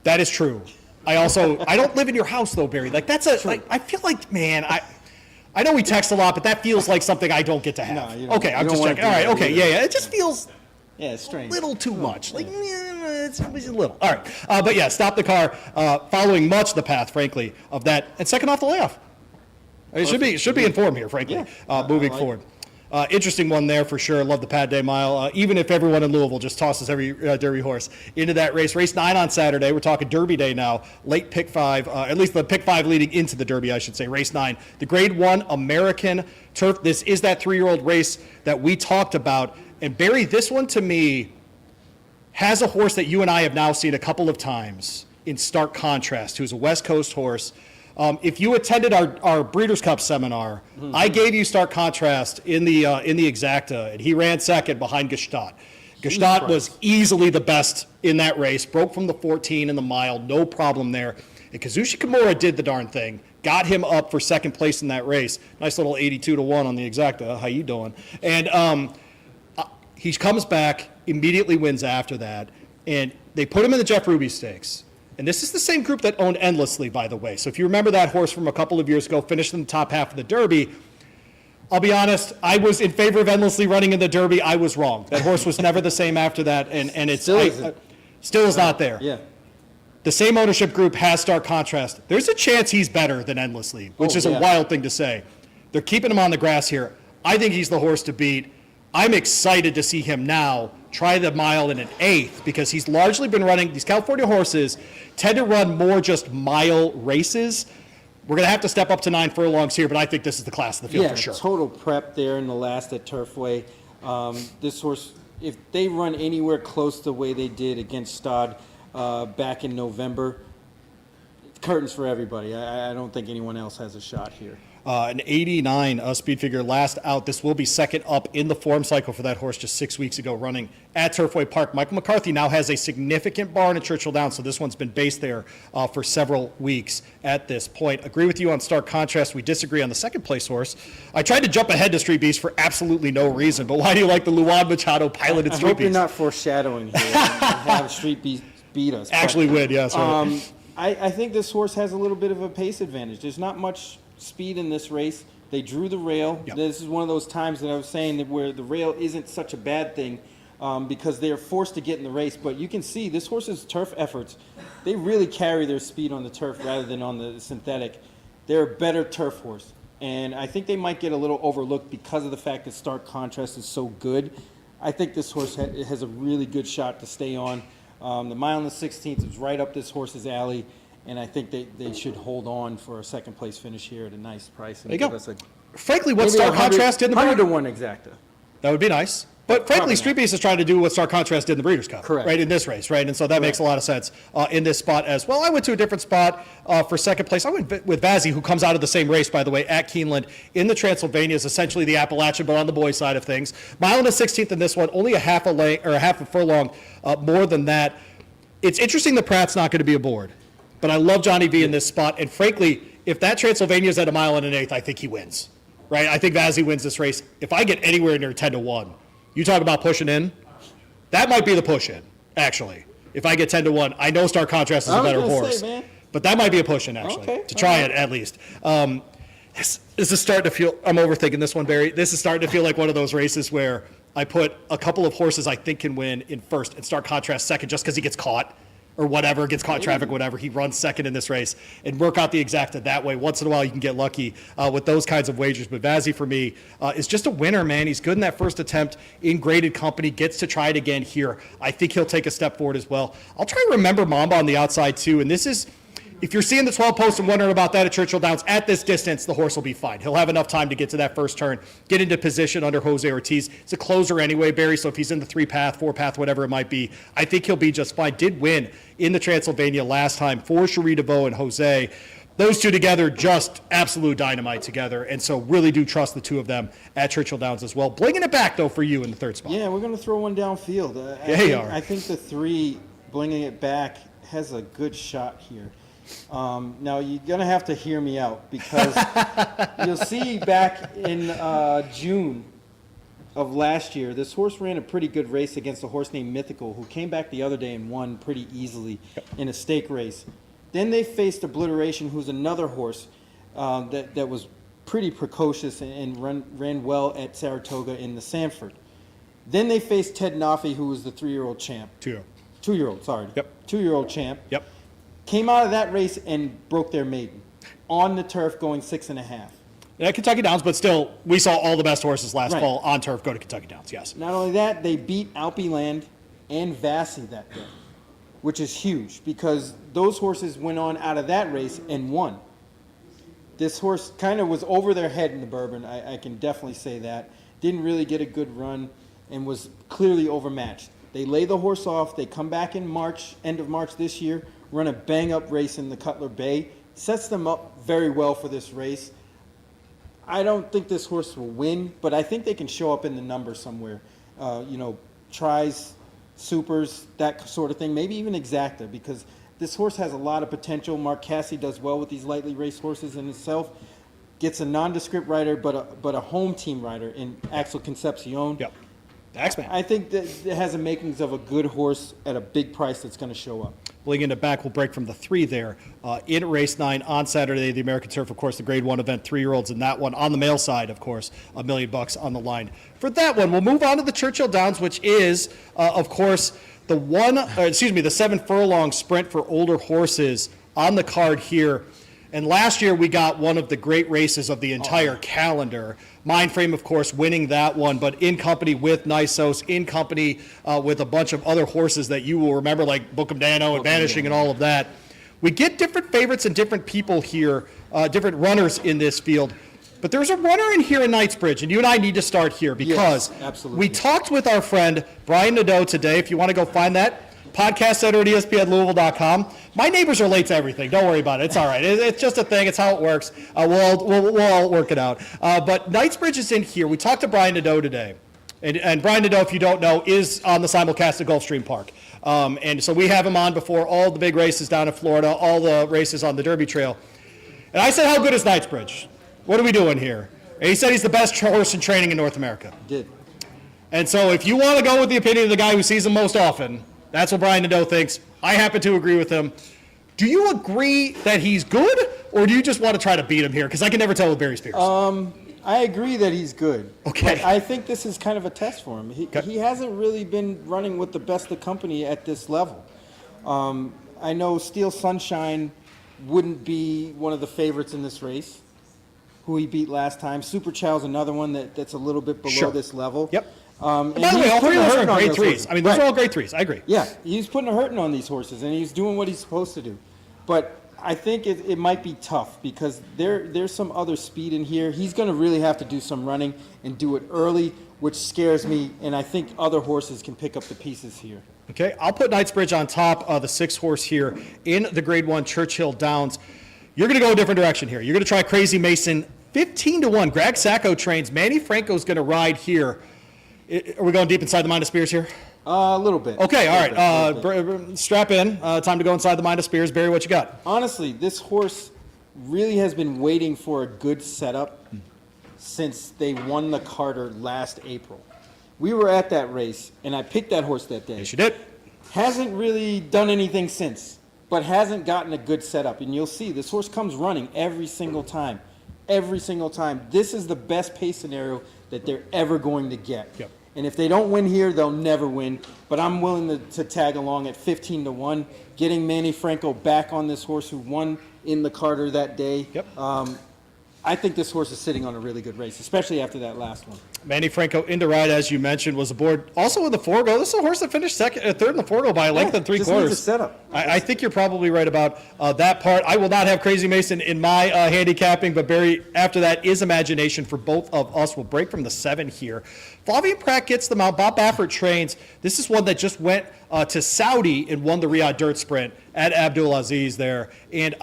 That is true. I don't live in your house though, Barry. Like that's I feel like, man, I know we text a lot, but that feels like something I don't get to have. No, you don't, okay, I'm just checking. All right, okay, yeah. It just feels Yeah, it's strange. A little too much. Like, it's a little. All right. But yeah, stop the car, following much the path, frankly, of that, and second off the layoff. It should be informed here, frankly, moving forward. Interesting one there for sure. Love the Pad Day Mile. Even if everyone in Louisville just tosses every Derby horse into that race. Race 9 on Saturday. We're talking Derby Day now. Late pick 5, at least the pick 5 leading into the Derby, I should say. Race 9. The Grade 1 American Turf. This is that 3-year-old race that we talked about. And Barry, this one to me has a horse that you and I have now seen a couple of times in stark contrast, who's a West Coast horse. If you attended our Breeders' Cup seminar, I gave you stark contrast in the Exacta, and he ran second behind Gstaad. Gstaad was easily the best in that race, broke from the 14 in the mile, no problem there. And Kazushi Kimura did the darn thing, got him up for second place in that race. Nice little 82-1 on the Exacta. How you doing? And he comes back, immediately wins after that, and they put him in the Jeff Ruby Stakes. And this is the same group that owned Endlessly, by the way. So if you remember that horse from a couple of years ago, finished in the top half of the Derby, I'll be honest, I was in favor of Endlessly running in the Derby. I was wrong. That horse was never the same after that, and it's still is not there. Yeah. The same ownership group has stark contrast. There's a chance he's better than Endlessly, which is a wild thing to say. They're keeping him on the grass here. I think he's the horse to beat. I'm excited to see him now try the mile in an 8th, because he's largely been running, these California horses tend to run more just mile races. We're going to have to step up to 9 furlongs here, but I think this is the class of the field for sure. Total prep there in the last at Turfway. This horse, if they run anywhere close to the way they did against Stad back in November, curtains for everybody. I don't think anyone else has a shot here. An 89 speed figure last out. This will be second up in the form cycle for that horse just 6 weeks ago, running at Turfway Park. Michael McCarthy now has a significant barn at Churchill Downs, so this one's been based there for several weeks at this point. Agree with you on stark contrast. We disagree on the second place horse. I tried to jump ahead to Street Beast for absolutely no reason, but why do you like the Luan Machado piloted Street I hope Beast? you're not foreshadowing here and have Street Beast beat us. Actually win, yes. Right. I think this horse has a little bit of a pace advantage. There's not much speed in this race. They drew the rail. Yep. This is one of those times that I was saying that where the rail isn't such a bad thing because they're forced to get in the race. But you can see this horse's turf efforts, they really carry their speed on the turf rather than on the synthetic. They're a better turf horse. And I think they might get a little overlooked because of the fact that stark contrast is so good. I think this horse has a really good shot to stay on. The mile and the 16th is right up this horse's alley. And I think they should hold on for a second place finish here at a nice price. And There you give go. us a, Frankly, what stark contrast did in the 100-1 exacta. That would be nice. But frankly, Street Beast is trying to do what Star Contrast did in the Breeders' Cup, Correct. right, in this race, right? And so that makes a lot of sense in this spot as well. I went to a different spot for second place. I went with Vazzy, who comes out of the same race, by the way, at Keeneland in the Transylvania, is essentially the Appalachian, but on the boys' side of things. Mile and a 16th in this one, only a half a furlong more than that. It's interesting that Pratt's not going to be aboard, but I love Johnny V in this spot. And frankly, if that Transylvania is at a mile and an 8th, I think he wins, right? I think Vazzy wins this race. If I get anywhere near 10-1, you talk about pushing in, that might be the push in, actually. If I get 10-1, I know Star Contrast is a better horse, but that might be a push in, actually, to try it at least. This is starting to feel, I'm overthinking this one, Barry. This is starting to feel like one of those races where I put a couple of horses I think can win in first and Star Contrast second just because he gets caught or whatever, gets caught in traffic, whatever. He runs second in this race and work out the exacta that way. Once in a while, you can get lucky with those kinds of wagers. But Vazzy, for me, is just a winner, man. He's good in that first attempt in graded company, gets to try it again here. I think he'll take a step forward as well. I'll try and remember Mamba on the outside, too. And this is, if you're seeing the 12 post and wondering about that at Churchill Downs, at this distance, the horse will be fine. He'll have enough time to get to that first turn, get into position under Jose Ortiz. It's a closer anyway, Barry, so if he's in the 3-path, 4-path, whatever it might be, I think he'll be just fine. Did win in the Transylvania last time for Cherie DeVoe and Jose. Those two together, just absolute dynamite together, and so really do trust the two of them at Churchill Downs as well. Blinging it back, though, for you in the third spot. Yeah, we're going to throw one downfield. I think the 3, blinging it back, has a good shot here. Now, you're going to have to hear me out because you'll see back in June of last year, this horse ran a pretty good race against a horse named Mythical, who came back the other day and won pretty easily in a stake race. Then they faced Obliteration, who's another horse that was pretty precocious and ran well at Saratoga in the Sanford. Then they faced Ted Nafi, who was the 3-year-old champ. 2-year-old, sorry. Yep. 2-year-old champ. Yep. Came out of that race and broke their maiden on the turf, going 6.5. Yeah, Kentucky Downs, but still, we saw all the best horses last Right. fall on turf go to Kentucky Downs, yes. Not only that, they beat Alpe Land and Vassy that day, which is huge because those horses went on out of that race and won. This horse kind of was over their head in the Bourbon. I can definitely say that. Didn't really get a good run and was clearly overmatched. They lay the horse off. They come back in March, end of March this year, run a bang-up race in the Cutler Bay. Sets them up very well for this race. I don't think this horse will win, but I think they can show up in the numbers somewhere. Tries, supers, that sort of thing, maybe even exacta, because this horse has a lot of potential. Mark Casse does well with these lightly raced horses in itself. Gets a nondescript rider, but a home team rider in Axel Concepcion. Yep. The X-Man. I think that it has the makings of a good horse at a big price that's going to show up. Pulling into back, we'll break from the 3 there. In race 9 on Saturday, the American Turf, of course, the grade 1 event, 3-year-olds in that one. On the male side, of course, $1 million on the line. For that one, we'll move on to the Churchill Downs, which is, of course, the 7 furlong sprint for older horses on the card here. And last year, we got one of the great races of the entire calendar. Mindframe, of course, winning that one, but in company with Nisos, in company with a bunch of other horses that you will remember, like Bookham Dano and Vanishing and all of that. We get different favorites and different people here, different runners in this field. But there's a runner in here in Knightsbridge, and you and I need to start here because we talked with our friend Brian Nadeau today. If you want to go find that, podcast center at ESPNLouisville.com. My neighbors are late to everything. Don't worry about it. It's all right. It's just a thing. It's how it works. We'll all work it out. But Knightsbridge is in here. We talked to Brian Nadeau today. And Brian Nadeau, if you don't know, is on the simulcast at Gulfstream Park. And so we have him on before all the big races down in Florida, all the races on the Derby Trail. And I said, how good is Knightsbridge? What are we doing here? And he said he's the best horse in training in North America. Did. And so if you want to go with the opinion of the guy who sees him most often, that's what Brian Nadeau thinks. I happen to agree with him. Do you agree that he's good, or do you just want to try to beat him here? Because I can never tell with Barry Spears. I agree that he's good. Okay. But I think this is kind of a test for him. He hasn't really been running with the best of company at this level. I know Steel Sunshine wouldn't be one of the favorites in this race, who he beat last time. Super Chow's another one that's a little bit below this level. Yep. And by the way, all 3 of those are grade 3s. Horses. I mean, those are all grade 3s. I agree. Yeah, he's putting a hurting on these horses, and he's doing what he's supposed to do. But I think it might be tough because there's some other speed in here. He's going to really have to do some running and do it early, which scares me, and I think other horses can pick up the pieces here. Okay, I'll put Knightsbridge on top of the 6 horse here in the grade 1 Churchill Downs. You're going to go a different direction here. You're going to try Crazy Mason 15-1. Greg Sacco trains. Manny Franco's going to ride here. Are we going deep inside the mind of Spears here? A little bit. Okay, all right. Strap in. Time to go inside the mind of Spears. Barry, what you got? Honestly, this horse really has been waiting for a good setup since they won the Carter last April. We were at that race, and I picked that horse that day. Yes, you did. Hasn't really done anything since, but hasn't gotten a good setup. And you'll see, this horse comes running every single time. Every single time. This is the best pace scenario that they're ever going to get. Yep. And if they don't win here, they'll never win. But I'm willing to tag along at 15-1, getting Manny Franco back on this horse who won in the Carter that day. Yep. I think this horse is sitting on a really good race, especially after that last one. Manny Franco into ride, as you mentioned, was aboard also in the Forego. This is a horse that finished third in the Forego by a length and 3/4. Just needs a setup. I think you're probably right about that part. I will not have Crazy Mason in my handicapping, but Barry, after that is imagination for both of us. We'll break from the 7 here. Flavien Prat gets the mount. Bob Baffert trains. This is one that just went to Saudi and won the Riyadh Dirt Sprint at Abdulaziz there. And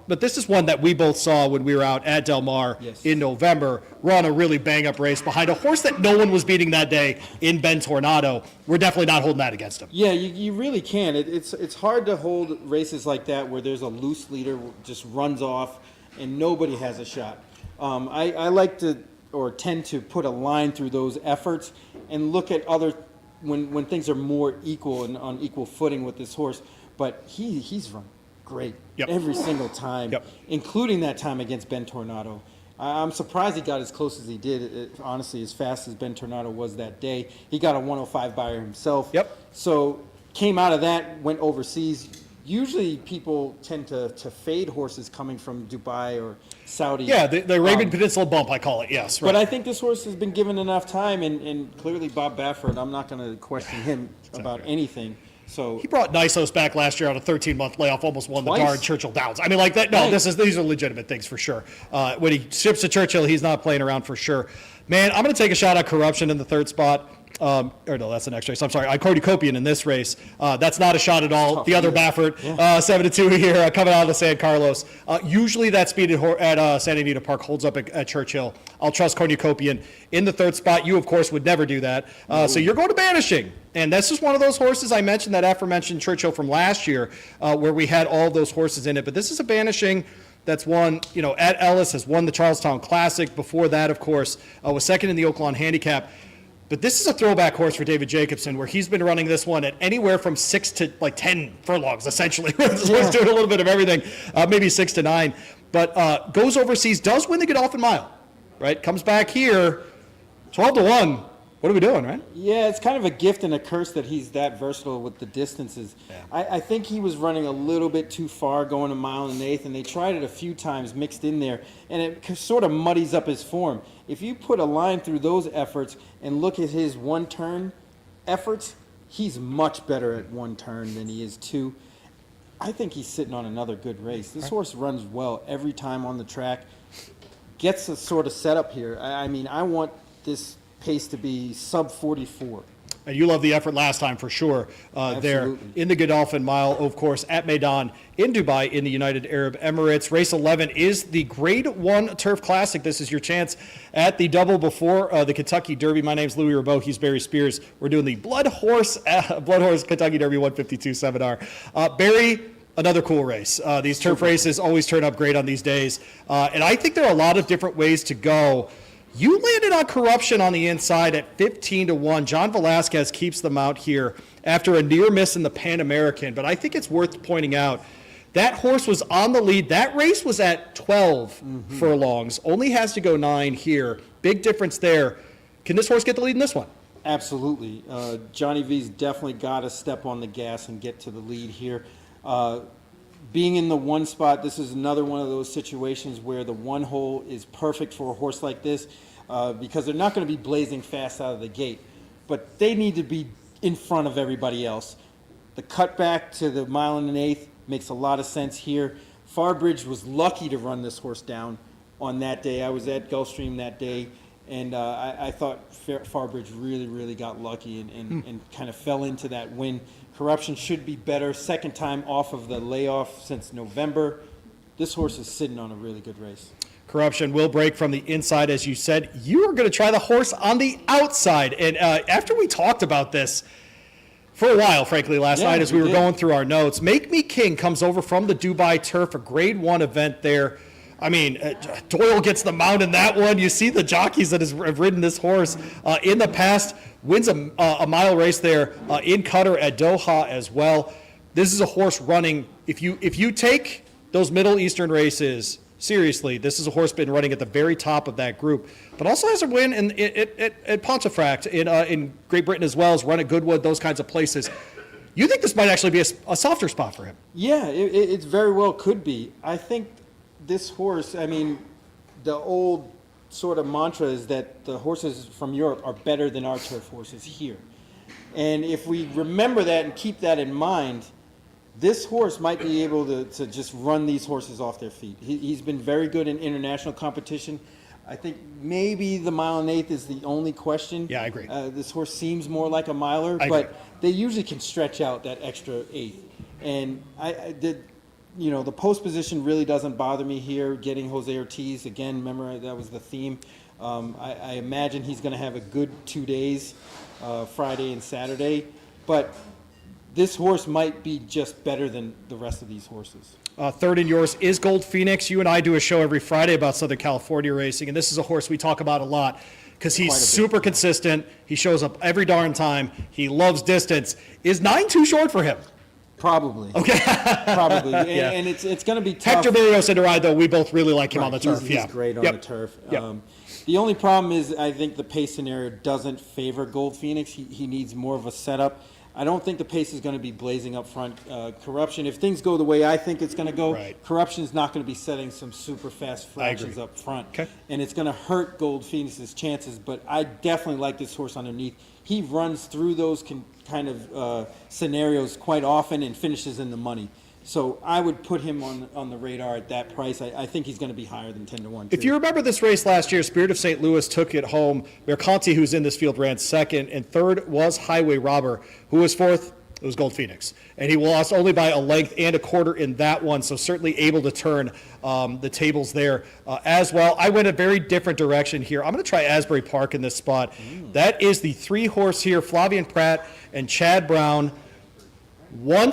but this is one that we both saw when we were out at Del Mar in November, run a really bang-up race behind a horse that no one was beating that day in Ben Tornado. We're definitely not holding that against him. Yeah, you really can. It's hard to hold races like that where there's a loose leader who just runs off and nobody has a shot. I like to, or tend to, put a line through those efforts and look at other when things are more equal and on equal footing with this horse. But he's run great every single time, including that time against Ben Tornado. I'm surprised he got as close as he did. Honestly, as fast as Ben Tornado was that day, he got a 105 buyer himself. Yep. So came out of that, went overseas. Usually people tend to fade horses coming from Dubai or Saudi. Yeah, the Arabian Peninsula bump, I call it, yes. Right. But I think this horse has been given enough time, and clearly Bob Baffert, I'm not going to question him about anything. So He brought Nisos back last year on a 13-month layoff, almost won the Twice. darn Churchill Downs. I mean, like that. No, Right. these are legitimate things for sure. When he ships to Churchill, he's not playing around for sure. Man, I'm going to take a shot at Corruption in the third spot. Or no, that's the next race. I'm sorry. Copian in this race. That's not a shot at all. The other Baffert, 7-2 here, coming out of San Carlos. Usually that speed at Santa Anita Park holds up at Churchill. I'll trust Copian in the third spot. You, of course, would never do that. So you're going to Banishing. And this is one of those horses I mentioned, that aforementioned Churchill from last year, where we had all those horses in it. But this is a Banishing that's won, at Ellis, has won the Charlestown Classic. Before that, of course, was second in the Oaklawn Handicap. But this is a throwback horse for David Jacobson, where he's been running this one at anywhere from 6 to 10 furlongs, essentially. He's doing a little bit of everything, maybe 6 to 9. But goes overseas, does win the Godolphin Mile, right? Comes back here, 12 to 1. What are we doing, right? yeah, it's kind of a gift and a curse that he's that versatile with the distances. Yeah. I think he was running a little bit too far, going a mile and an eighth, and they tried it a few times mixed in there, and it sort of muddies up his form. If you put a line through those efforts and look at his one-turn efforts, he's much better at one turn than he is two. I think he's sitting on another good race. This horse runs well every time on the track. Gets a sort of setup here. I mean, I want this pace to be sub 44. And you love the effort last time for sure there Absolutely. in the Godolphin Mile, of course, at Meydan in Dubai in the United Arab Emirates. Race 11 is the Grade 1 Turf Classic. This is your chance at the double before the Kentucky Derby. My name's Louie Rabaut. He's Barry Spears. We're doing the BloodHorse Kentucky Derby 152 seminar. Barry, another cool race. These turf races always turn up great on these days. And I think there are a lot of different ways to go. You landed on Corruption on the inside at 15 to 1. John Velasquez keeps them out here after a near miss in the Pan American. But I think it's worth pointing out that horse was on the lead. That race was at 12 furlongs. Only has to go 9 here. Big difference there. Can this horse get the lead in this one? Absolutely. Johnny V's definitely got to step on the gas and get to the lead here. Being in the one spot, this is another one of those situations where the one hole is perfect for a horse like this because they're not going to be blazing fast out of the gate, but they need to be in front of everybody else. The cutback to the mile and an eighth makes a lot of sense here. Farbridge was lucky to run this horse down on that day. I was at Gulfstream that day, and I thought Farbridge really got lucky and kind of fell into that win. Corruption should be better. Second time off of the layoff since November. This horse is sitting on a really good race. Corruption will break from the inside, as you said. You are going to try the horse on the outside. And after we talked about this for a while, frankly, last night as we were going through our notes, Make Me King comes over from the Dubai Turf, a Grade 1 event there. I mean, Doyle gets the mount in that one. You see the jockeys that have ridden this horse in the past. Wins a mile race there in Qatar at Doha as well. This is a horse running. If you take those Middle Eastern races seriously, this is a horse been running at the very top of that group, but also has a win at Pontefract in Great Britain as well, as run at Goodwood, those kinds of places. You think this might actually be a softer spot for him? Yeah, it very well could be. I think this horse, I mean, the old sort of mantra is that the horses from Europe are better than our turf horses here. And if we remember that and keep that in mind, this horse might be able to just run these horses off their feet. He's been very good in international competition. I think maybe the mile and eighth is the only question. Yeah, I agree. This horse seems more like a miler, I but agree. they usually can stretch out that extra eighth. And I did. You know, the post position really doesn't bother me here. Getting Jose Ortiz, again, remember that was the theme. I imagine he's going to have a good 2 days, Friday and Saturday. But this horse might be just better than the rest of these horses. Third in yours is Gold Phoenix. You and I do a show every Friday about Southern California racing, and this is a horse we talk about a lot because he's super consistent. He shows up every darn time. He loves distance. Is 9 too short for him? Probably. Okay. Probably. And, Yeah. and it's going to be tough. Hector Berrios and Ride, though, we both really like him on the turf. He's great on Yep. the turf. Yep. The only problem is I think the pace scenario doesn't favor Gold Phoenix. He needs more of a setup. I don't think the pace is going to be blazing up front. Corruption, if things go the way I think it's going to go, Right. Corruption is not going to be setting some super fast fractions agree. up front. Okay. And it's going to hurt Gold Phoenix's chances, but I definitely like this horse underneath. He runs through those kind of scenarios quite often and finishes in the money. So I would put him on the radar at that price. I think he's going to be higher than 10-1. If you remember this race last year, Spirit of St. Louis took it home. Mercanti, who's in this field, ran second, and third was Highway Robber. Who was fourth? It was Gold Phoenix. And he lost only by a length and a quarter in that one, so certainly able to turn the tables there as well. I went a very different direction here. I'm going to try Asbury Park in this spot. That is the 3-horse here, Flavian Pratt and Chad Brown. One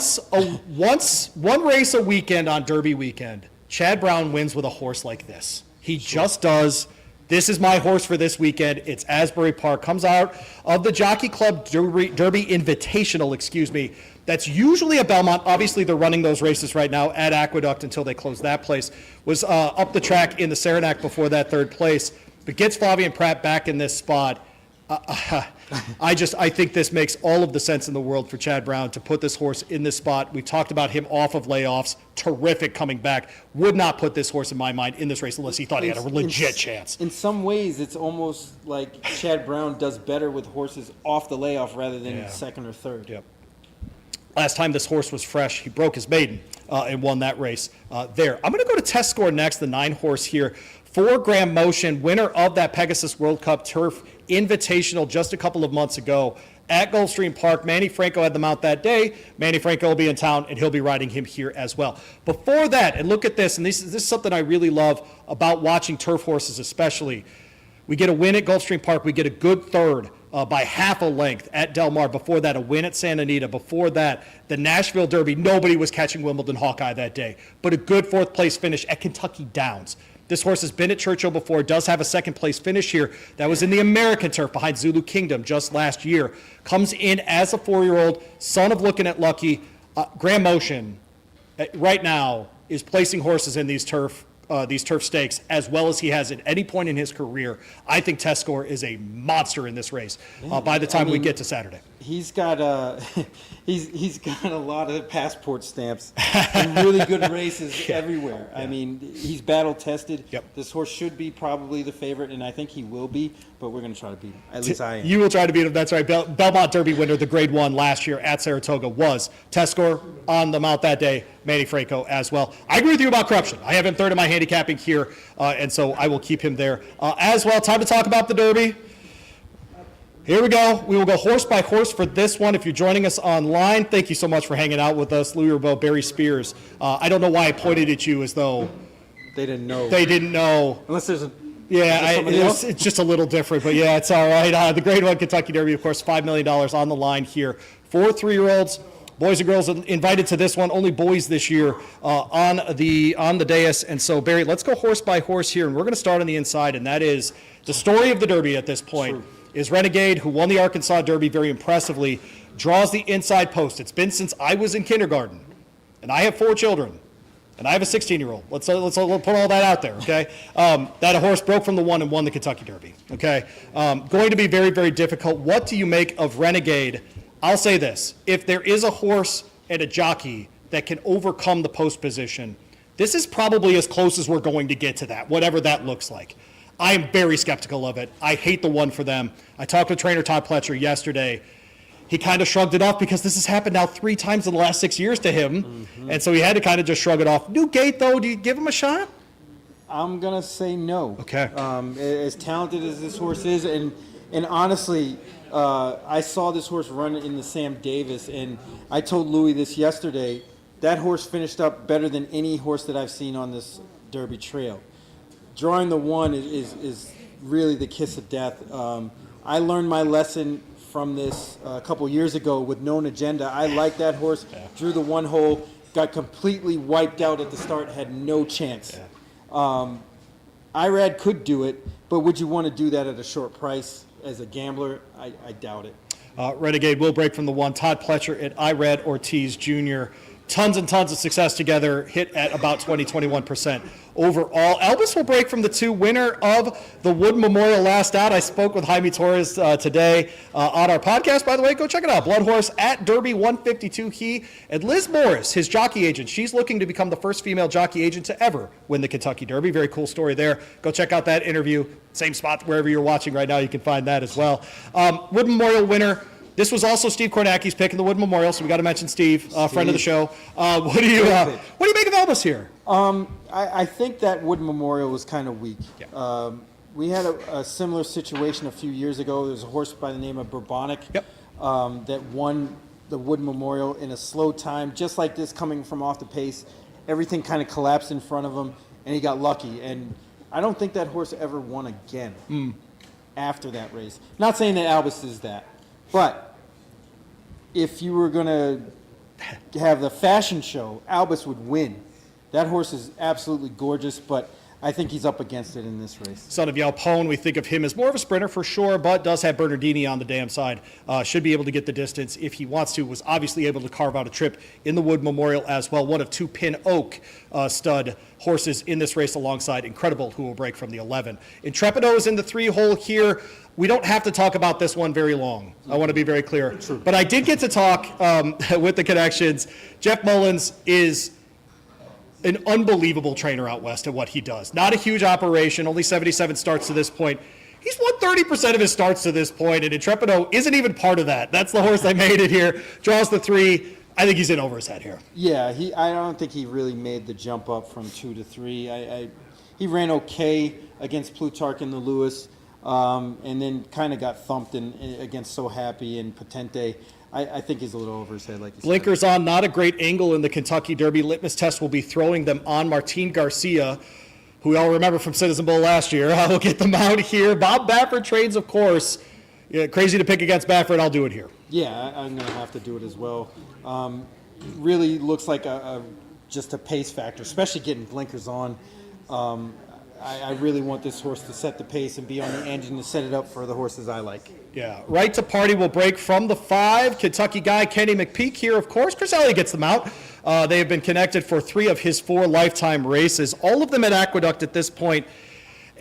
race a weekend on Derby weekend, Chad Brown wins with a horse like this. He just does. This is my horse for this weekend. It's Asbury Park. Comes out of the Jockey Club Derby Invitational, That's usually at Belmont. Obviously, they're running those races right now at Aqueduct until they close that place. Was up the track in the Saranac before that third place, but gets Flavian Pratt back in this spot. I think this makes all of the sense in the world for Chad Brown to put this horse in this spot. We talked about him off of layoffs. Terrific coming back. Would not put this horse, in my mind, in this race unless he thought he had a legit chance. In some ways, it's almost like Chad Brown does better with horses off the layoff rather than second or third. Yep. Last time this horse was fresh, he broke his maiden and won that race there. I'm going to go to test score next, the 9-horse here. 4 Grand Motion, winner of that Pegasus World Cup Turf Invitational just a couple of months ago at Gulfstream Park. Manny Franco had the mount that day. Manny Franco will be in town, and he'll be riding him here as well. Before that, and look at this, and this is something I really love about watching turf horses especially. We get a win at Gulfstream Park. We get a good third by half a length at Del Mar. Before that, a win at Santa Anita. Before that, the Nashville Derby. Nobody was catching Wimbledon Hawkeye that day, but a good fourth-place finish at Kentucky Downs. This horse has been at Churchill before, does have a second-place finish here. That was in the American turf behind Zulu Kingdom just last year. Comes in as a 4-year-old, son of Looking at Lucky. Grand Motion, right now, is placing horses in these turf stakes as well as he has at any point in his career. I think test score is a monster in this race by the time we get to Saturday. He's got he's got a lot of passport stamps and really good races everywhere. I mean, he's battle tested. Yep. This horse should be probably the favorite, and I think he will be. But we're going to try to beat him. At least I am. You will try to beat him. That's right. Belmont Derby winner, the Grade 1 last year at Saratoga, was test score on the mount that day. Manny Franco as well. I agree with you about Corruption. I have him third in my handicapping here, and so I will keep him there as well. Time to talk about the Derby. Here we go. We will go horse by horse for this one. If you're joining us online, thank you so much for hanging out with us. Louie, Rabaut, Barry Spears. I don't know why I pointed at you as though They didn't know. they didn't know. Unless there's a It's just a little different, but yeah, it's all right. The Grade 1 Kentucky Derby, of course, $5 million on the line here. 4 3-year-olds, boys and girls invited to this one. Only boys this year on the dais. And so, Barry, let's go horse by horse here, and we're going to start on the inside, and that is the story of the Derby at this point. True. Is Renegade, who won the Arkansas Derby very impressively, draws the inside post. It's been since I was in kindergarten, and I have 4 children. And I have a 16-year-old. Let's put all that out there, okay? That a horse broke from the 1 and won the Kentucky Derby, okay? Going to be very, very difficult. What do you make of Renegade? I'll say this. If there is a horse and a jockey that can overcome the post position, this is probably as close as we're going to get to that, whatever that looks like. I am very skeptical of it. I hate the 1 for them. I talked with trainer Todd Pletcher yesterday. He kind of shrugged it off because this has happened now 3 times in the last 6 years to him. Mm-hmm. And so he had to kind of just shrug it off. New Gate, though, do you give him a shot? I'm going to say no. Okay. As talented as this horse is, and honestly, I saw this horse run in the Sam Davis, and I told Louie this yesterday. That horse finished up better than any horse that I've seen on this Derby trail. Drawing the 1 is really the kiss of death. I learned my lesson from this a couple years ago with Known Agenda. I liked that horse, drew the 1 hole, got completely wiped out at the start, had no chance. Irad could do it, but would you want to do that at a short price as a gambler? I doubt it. Renegade will break from the 1. Todd Pletcher and Irad Ortiz Jr. Tons and tons of success together, hit at about 20-21% overall. Albus will break from the 2. Winner of the Wood Memorial Last Out. I spoke with Jaime Torres today on our podcast, by the way. Go check it out. BloodHorse at Derby 152. He and Liz Morris, his jockey agent. She's looking to become the first female jockey agent to ever win the Kentucky Derby. Very cool story there. Go check out that interview. Same spot wherever you're watching right now. You can find that as well. Wood Memorial winner. This was also Steve Kornacki's pick in the Wood Memorial, so we got to mention Steve, friend of the show. What do you make of Albus here? I think that Wood Memorial was kind of weak. Yeah. We had a similar situation a few years ago. There's a horse by the name of Bourbonic that won the Wood Memorial in a slow time, just like this, coming from off the pace. Everything kind of collapsed in front of him, and he got lucky. And I don't think that horse ever won again after that race. Not saying that Albus is that. But if you were going to have the fashion show, Albus would win. That horse is absolutely gorgeous, but I think he's up against it in this race. Son of Yalpone, we think of him as more of a sprinter for sure, but does have Bernardini on the damn side. Should be able to get the distance if he wants to. Was obviously able to carve out a trip in the Wood Memorial as well. One of 2 Pin Oak stud horses in this race alongside Incredible, who will break from the 11. Intrepido is in the 3 hole here. We don't have to talk about this one very long. I want to be very clear. True. But I did get to talk with the connections. Jeff Mullins is an unbelievable trainer out west at what he does. Not a huge operation, only 77 starts to this point. He's won 30% of his starts to this point, and Intrepido isn't even part of that. That's the horse that made it here. Draws the 3. I think he's in over his head here. Yeah, I don't think he really made the jump up from 2 to 3. He ran okay against Plutarch in the Lewis, and then kind of got thumped against So Happy and Potente. I think he's a little over his head, like you said. Blinkers on, not a great angle in the Kentucky Derby. Litmus test will be throwing them on Martin Garcia, who we all remember from Citizen Bowl last year. I will get them out here. Bob Baffert trades, of course. Yeah, crazy to pick against Baffert. I'll do it here. Yeah, I'm going to have to do it as well. Really looks like just a pace factor, especially getting blinkers on. I really want this horse to set the pace and be on the engine to set it up for the horses I like. Yeah, Right to Party will break from the 5. Kentucky guy Kenny McPeak here, of course. Chris Elliott gets them out. They have been connected for 3 of his 4 lifetime races, all of them at Aqueduct at this point.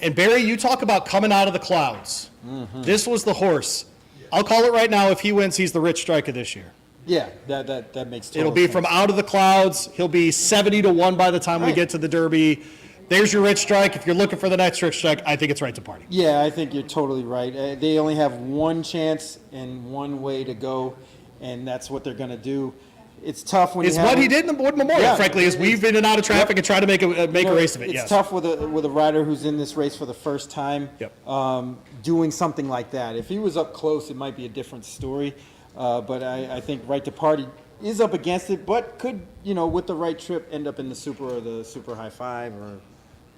And Barry, you talk about coming out of the clouds. Mm-hmm. This was the horse. I'll call it right now. If he wins, he's the Rich Striker this year. Yeah, that makes total It'll be sense. from out of the clouds. He'll be 70-1 by the time we get to the Derby. There's your Rich Strike. If you're looking for the next Rich Strike, I think it's Right to Party. Yeah, I think you're totally right. They only have one chance and one way to go, and that's what they're going to do. It's tough when It's what he did in the Wood Memorial, frankly, is weave in and out of traffic and try to make a race of it. It's tough with a rider who's in this race for the first time, doing something like that. If he was up close, it might be a different story. But I think Right to Party is up against it, but could, with the right trip, end up in the Super or the Super High 5 or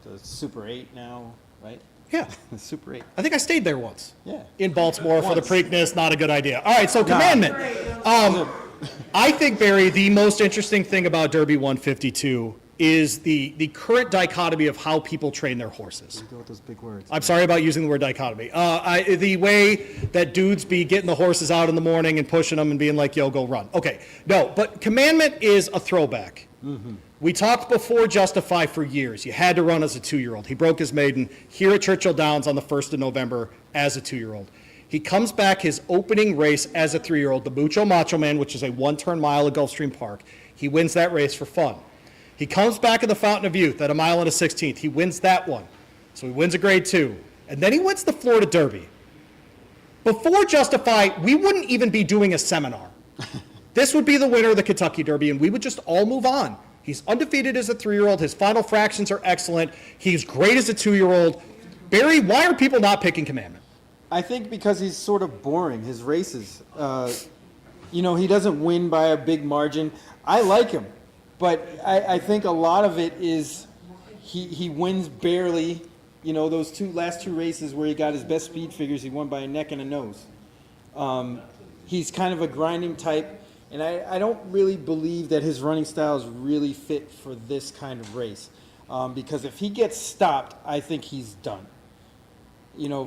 the Super 8 now, right? Yeah. The Super 8. I think I stayed there once. Yeah. In Baltimore for the Preakness. Not a good idea. All right, so Commandment. I think, Barry, the most interesting thing about Derby 152 is the current dichotomy of how people train their horses. Go with those big words. I'm sorry about using the word dichotomy. The way that dudes be getting the horses out in the morning and pushing them and being like, yo, go run. Okay, no, but Commandment is a throwback. Mm-hmm. We talked before Justify for years. You had to run as a 2-year-old. He broke his maiden here at Churchill Downs on the 1st of November as a 2-year-old. He comes back his opening race as a 3-year-old, the Mucho Macho Man, which is a 1-turn mile at Gulfstream Park. He wins that race for fun. He comes back at the Fountain of Youth at 1 mile and a 16th. He wins that one. So he wins a grade 2. And then he wins the Florida Derby. Before Justify, we wouldn't even be doing a seminar. This would be the winner of the Kentucky Derby, and we would just all move on. He's undefeated as a 3-year-old. His final fractions are excellent. He's great as a 2-year-old. Barry, why are people not picking Commandment? I think because he's sort of boring, his races. He doesn't win by a big margin. I like him, but I think a lot of it is he wins barely. Those last two races where he got his best speed figures, he won by a neck and a nose. He's kind of a grinding type, and I don't really believe that his running style is really fit for this kind of race. Because if he gets stopped, I think he's done.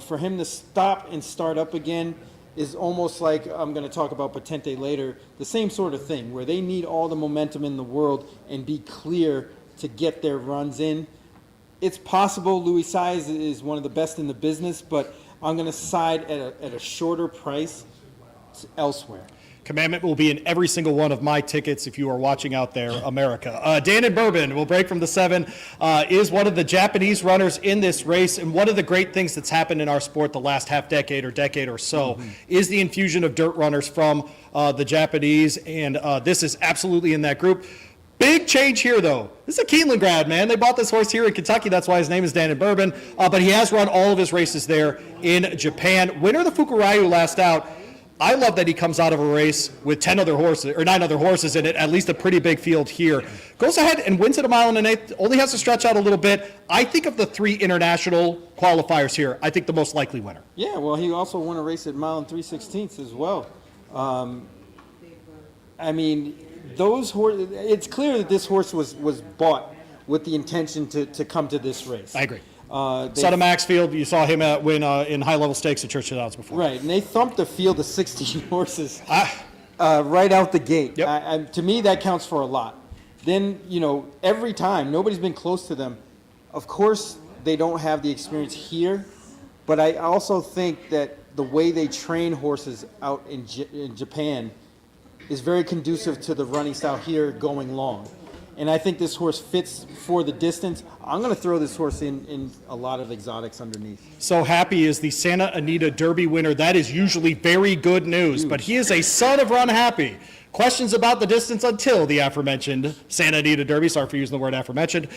For him to stop and start up again, is almost like, I'm going to talk about Patente later, the same sort of thing, where they need all the momentum in the world and be clear to get their runs in. It's possible Louie Size is one of the best in the business, but I'm going to side at a shorter price elsewhere. Commandment will be in every single one of my tickets if you are watching out there, America. Dan and Bourbon will break from the 7, is one of the Japanese runners in this race, and one of the great things that's happened in our sport the last half decade or so is the infusion of dirt runners from the Japanese, and this is absolutely in that group. Big change here, though. This is a Keeneland grad, man. They bought this horse here in Kentucky. That's why his name is Dan and Bourbon, but he has run all of his races there in Japan. Winner of the Fukuryu last out. I love that he comes out of a race with 10 other horses, or 9 other horses in it, at least a pretty big field here. Goes ahead and wins at 1 1/8, only has to stretch out a little bit. I think of the 3 international qualifiers here, I think the most likely winner. Yeah, well, he also won a race at 1 3/16 as well. I mean, those horses, it's clear that this horse was bought with the intention to come to this race. I agree. Son of Maxfield, you saw him win in high-level stakes at Churchill Downs before. Right, and they thumped a field of 16 horses right out the gate. Yep. To me, that counts for a lot. Then, every time, nobody's been close to them. Of course, they don't have the experience here, but I also think that the way they train horses out in Japan is very conducive to the running style here going long. And I think this horse fits for the distance. I'm going to throw this horse in a lot of exotics underneath. So Happy is the Santa Anita Derby winner. That is usually very good news, but he is a son of Run Happy. Questions about the distance until the aforementioned Santa Anita Derby. Sorry for using the word aforementioned.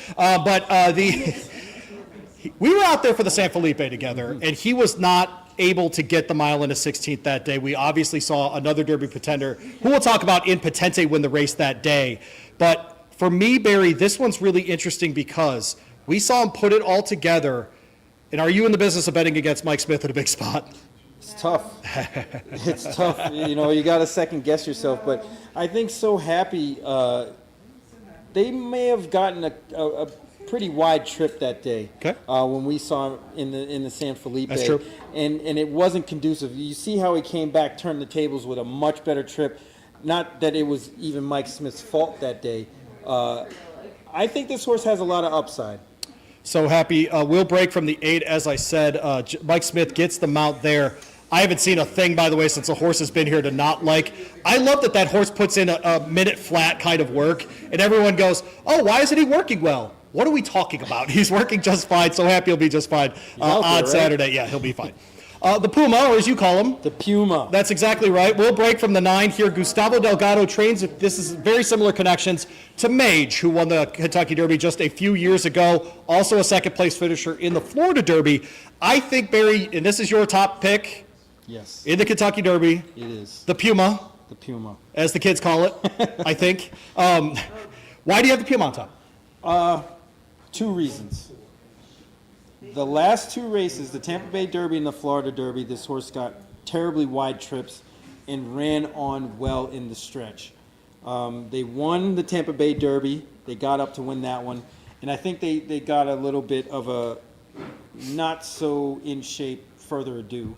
We were out there for the San Felipe together, and he was not able to get the mile and a 16th that day. We obviously saw another Derby pretender, who we'll talk about in Patente, win the race that day. But for me, Barry, this one's really interesting because we saw him put it all together. And are you in the business of betting against Mike Smith at a big spot? It's tough. It's tough. You got to second guess yourself. But I think So Happy, they may have gotten a pretty wide trip that day. Okay. When we saw him in the San Felipe. That's true. And it wasn't conducive. You see how he came back, turned the tables with a much better trip. Not that it was even Mike Smith's fault that day. I think this horse has a lot of upside. So Happy will break from the 8, as I said. Mike Smith gets the mount there. I haven't seen a thing, by the way, since the horse has been here to not like. I love that horse puts in a minute flat kind of work, and everyone goes, oh, why isn't he working well? What are we talking about? He's working just fine. So Happy he'll be just fine on Saturday. Yeah, he'll be fine. The Puma, or as you call him. The Puma. That's exactly right. We'll break from the 9 here. Gustavo Delgado trains, this is very similar connections to Mage, who won the Kentucky Derby just a few years ago. Also a second-place finisher in the Florida Derby. I think, Barry, and this is your top pick. Yes. In the Kentucky Derby. It is. The Puma. The Puma. As the kids call it, I think. Why do you have the Puma on top? 2 reasons. The last 2 races, the Tampa Bay Derby and the Florida Derby, this horse got terribly wide trips and ran on well in the stretch. They won the Tampa Bay Derby. They got up to win that one. And I think they got a little bit of a not so in shape Further Ado.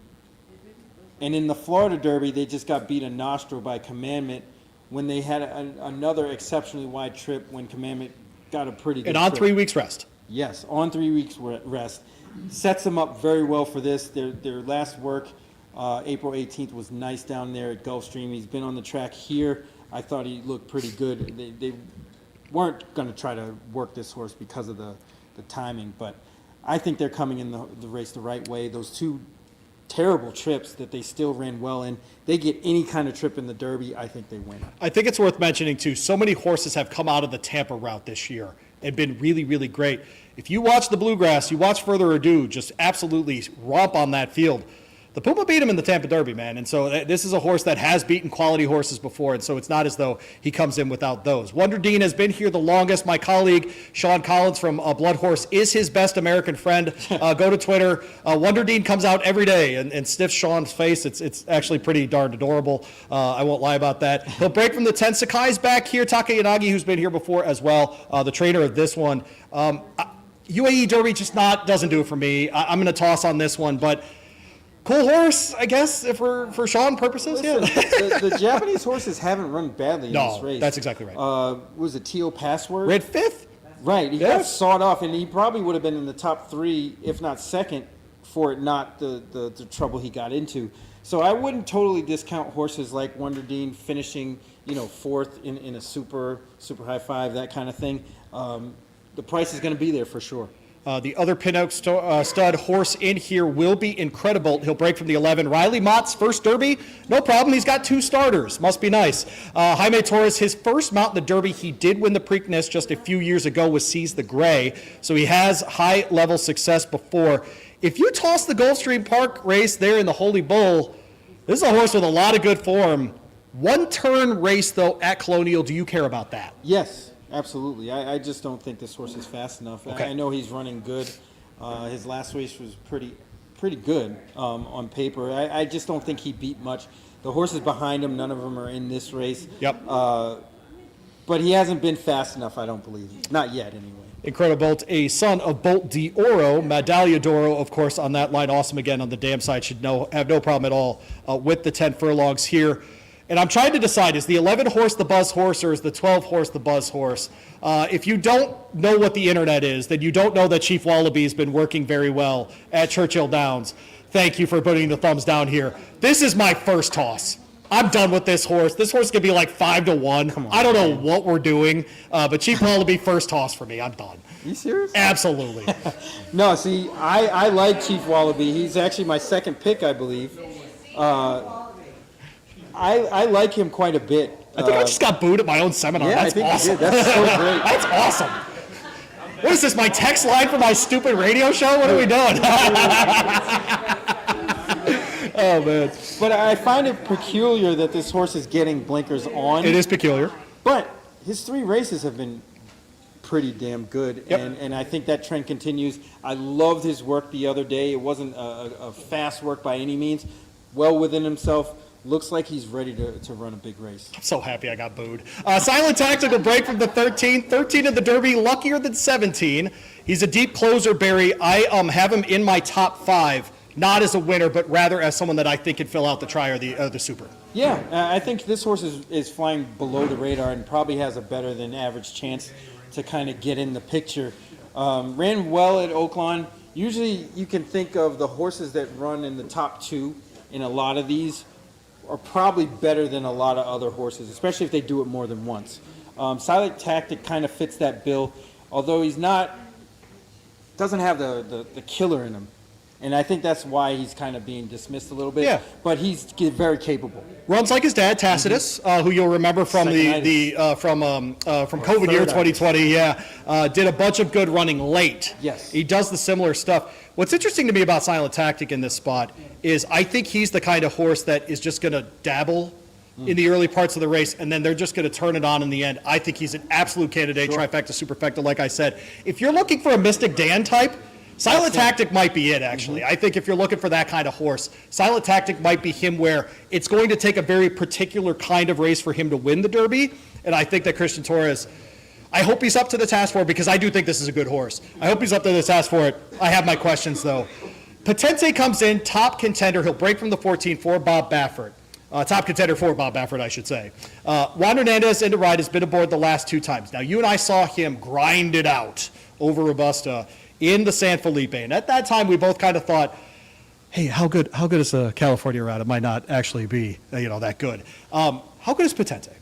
And in the Florida Derby, they just got beat a nostril by Commandment when they had another exceptionally wide trip when Commandment got a pretty good And on trip. 3 weeks rest. Yes, on 3 weeks rest. Sets them up very well for this. Their last work, April 18th, was nice down there at Gulfstream. He's been on the track here. I thought he looked pretty good. They weren't going to try to work this horse because of the timing, but I think they're coming in the race the right way. Those 2 terrible trips that they still ran well in, they get any kind of trip in the Derby, I think they win. I think it's worth mentioning, too, so many horses have come out of the Tampa route this year and been really, really great. If you watch the Bluegrass, you watch Further Ado, just absolutely romp on that field. The Puma beat him in the Tampa Derby, man, and so this is a horse that has beaten quality horses before, and so it's not as though he comes in without those. Wonder Dean has been here the longest. My colleague, Sean Collins from BloodHorse, is his best American friend. Go to Twitter. Wonder Dean comes out every day and sniffs Sean's face. It's actually pretty darn adorable. I won't lie about that. He'll break from the 10. Sakai's back here. Taka Yanagi, who's been here before as well, the trainer of this one. UAE Derby just doesn't do it for me. I'm going to toss on this one, but Cool horse, I guess, if for Sean purposes. Listen, Yeah. the Japanese horses haven't run badly in this race. That's exactly right. Was it Teal Password? Red 5th? Right, he Yeah. got sawed off, and he probably would have been in the top 3, if not second, for it not the trouble he got into. So I wouldn't totally discount horses like Wonder Dean finishing, 4th in a super high 5, that kind of thing. The price is going to be there for sure. The other Pinnock stud horse in here will be Incredible. He'll break from the 11. Riley Mott's first Derby, no problem. He's got 2 starters. Must be nice. Jaime Torres, his first mount in the Derby, he did win the Preakness just a few years ago with Seize the Gray. So he has high-level success before. If you toss the Gulfstream Park race there in the Holy Bull, this is a horse with a lot of good form. One-turn race, though, at Colonial. Do you care about that? Yes, absolutely. I just don't think this horse is fast enough. Okay. I know he's running good. His last race was pretty good on paper. I just don't think he beat much. The horses behind him, none of them are in this race. Yep. But he hasn't been fast enough, I don't believe. Not yet, anyway. Incredible, a son of Bolt d'Oro, Medaglia d'Oro, of course, on that line. Awesome again on the dam side. Should have no problem at all with the 10 furlongs here. And I'm trying to decide, is the 11 horse the buzz horse or is the 12 horse the buzz horse? If you don't know what the internet is, then you don't know that Chief Wallaby has been working very well at Churchill Downs. Thank you for putting the thumbs down here. This is my first toss. I'm done with this horse. This horse could be like 5-1. I don't know what we're doing, but Chief Wallaby first toss for me. I'm done. You serious? Absolutely. No, see, I like Chief Wallaby. He's actually my second pick, I believe. I like him quite a bit. I think I just got booed at my own seminar. Yeah, That's I think awesome. you did. That's so great. That's awesome. What is this, my text line for my stupid radio show? What are we doing? Oh, man. But I find it peculiar that this horse is getting blinkers on. It is peculiar. But his 3 races have been pretty damn good, Yep. and I think that trend continues. I loved his work the other day. It wasn't a fast work by any means. Well within himself. Looks like he's ready to run a big race. I'm so happy I got booed. Silent Tactical break from the 13. 13 in the Derby, luckier than 17. He's a deep closer, Barry. I have him in my top 5, not as a winner, but rather as someone that I think can fill out the try or the super. Yeah, I think this horse is flying below the radar and probably has a better than average chance to kind of get in the picture. Ran well at Oaklawn. Usually you can think of the horses that run in the top 2 in a lot of these are probably better than a lot of other horses, especially if they do it more than once. Silent Tactic kind of fits that bill, although doesn't have the killer in him. And I think that's why he's kind of being dismissed a little bit. Yeah. But he's very capable. Runs like his dad, Tacitus, who you'll remember from from COVID year 2020. Yeah, did a bunch of good running late. Yes. He does the similar stuff. What's interesting to me about Silent Tactic in this spot is I think he's the kind of horse that is just going to dabble in the early parts of the race, and then they're just going to turn it on in the end. I think he's an absolute candidate, trifecta, superfecta, like I said. If you're looking for a Mystic Dan type, Silent Tactic might be it, actually. I think if you're looking for that kind of horse, Silent Tactic might be him, where it's going to take a very particular kind of race for him to win the Derby, and I think that Christian Torres, I hope he's up to the task for it, because I do think this is a good horse. I hope he's up to the task for it. I have my questions, though. Potente comes in, top contender. He'll break from the 14 for Bob Baffert. Top contender for Bob Baffert, I should say. Juan Hernandez into ride has been aboard the last 2 times. Now, you and I saw him grind it out over Robusta in the San Felipe. And at that time, we both kind of thought, hey, how good is a California route? It might not actually be, that good. How good is Potente?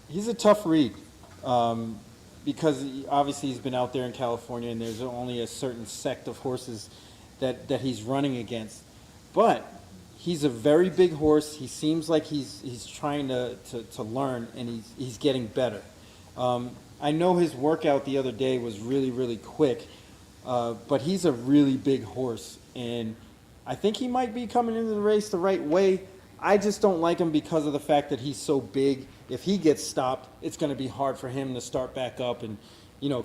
He's a tough read because obviously he's been out there in California, and there's only a certain sect of horses that he's running against. But he's a very big horse. He seems like he's trying to learn, and he's getting better. I know his workout the other day was really, really quick, but he's a really big horse, and I think he might be coming into the race the right way. I just don't like him because of the fact that he's so big. If he gets stopped, it's going to be hard for him to start back up and,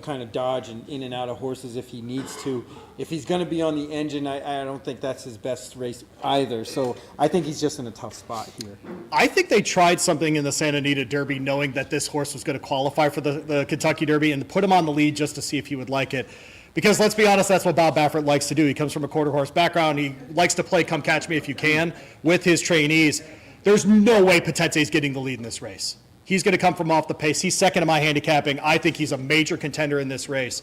kind of dodge and in and out of horses if he needs to. If he's going to be on the engine, I don't think that's his best race either. So I think he's just in a tough spot here. I think they tried something in the Santa Anita Derby knowing that this horse was going to qualify for the Kentucky Derby and put him on the lead just to see if he would like it. Because let's be honest, that's what Bob Baffert likes to do. He comes from a quarter horse background. He likes to play come catch me if you can with his trainees. There's no way Potente's getting the lead in this race. He's going to come from off the pace. He's second in my handicapping. I think he's a major contender in this race.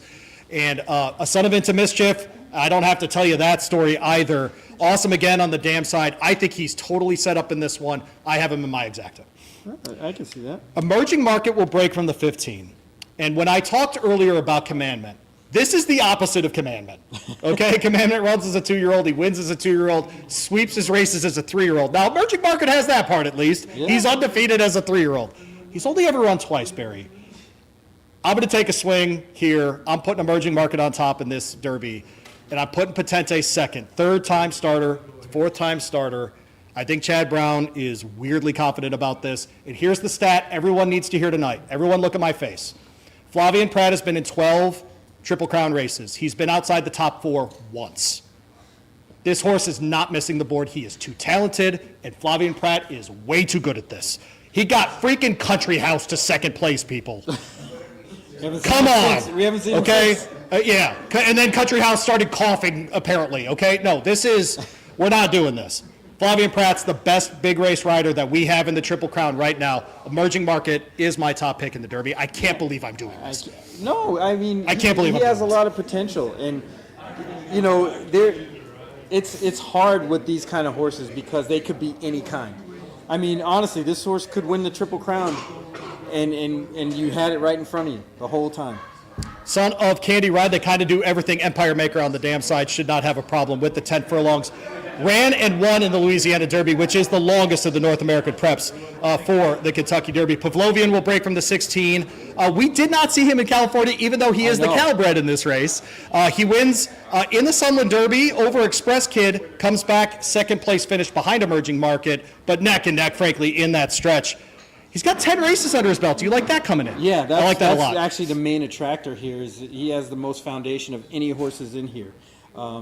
And a son of Into Mischief, I don't have to tell you that story either. Awesome again on the dam side. I think he's totally set up in this one. I have him in my exacta. I can see that. Emerging Market will break from the 15. And when I talked earlier about Commandment, this is the opposite of Commandment. Okay? Commandment runs as a 2-year-old. He wins as a 2-year-old, sweeps his races as a 3-year-old. Now, Emerging Market has that part at least. Yeah. He's undefeated as a 3-year-old. He's only ever run twice, Barry. I'm going to take a swing here. I'm putting Emerging Market on top in this Derby, and I'm putting Potente second. 3rd-time starter, 4th-time starter. I think Chad Brown is weirdly confident about this. And here's the stat everyone needs to hear tonight. Everyone look at my face. Flavien Prat has been in 12 Triple Crown races. He's been outside the top 4 once. This horse is not missing the board. He is too talented, and Flavien Prat is way too good at this. He got freaking Country House to second place, people. Come on. We haven't seen him okay? since. Yeah. And then Country House started coughing, apparently. Okay? No, we're not doing this. Flavien Prat's the best big race rider that we have in the Triple Crown right now. Emerging Market is my top pick in the Derby. I can't believe I'm doing this. I can't believe he has a lot of potential, and you know, it's hard with these kind of horses because they could be any kind. I mean, honestly, this horse could win the Triple Crown, and you had it right in front of you the whole time. Son of Candy Ride, they kind of do everything. Empire Maker on the dam side should not have a problem with the 10 furlongs. Ran and won in the Louisiana Derby, which is the longest of the North American preps for the Kentucky Derby. Pavlovian will break from the 16. We did not see him in California, even though he is the Calbred in this race. He wins in the Sunland Derby over Express Kid, comes back, second place finish behind Emerging Market, but neck and neck, frankly, in that stretch. He's got 10 races under his belt. Do you like that coming in? Yeah, I like that a lot. That's actually the main attractor here. Is he has the most foundation of any horses in here.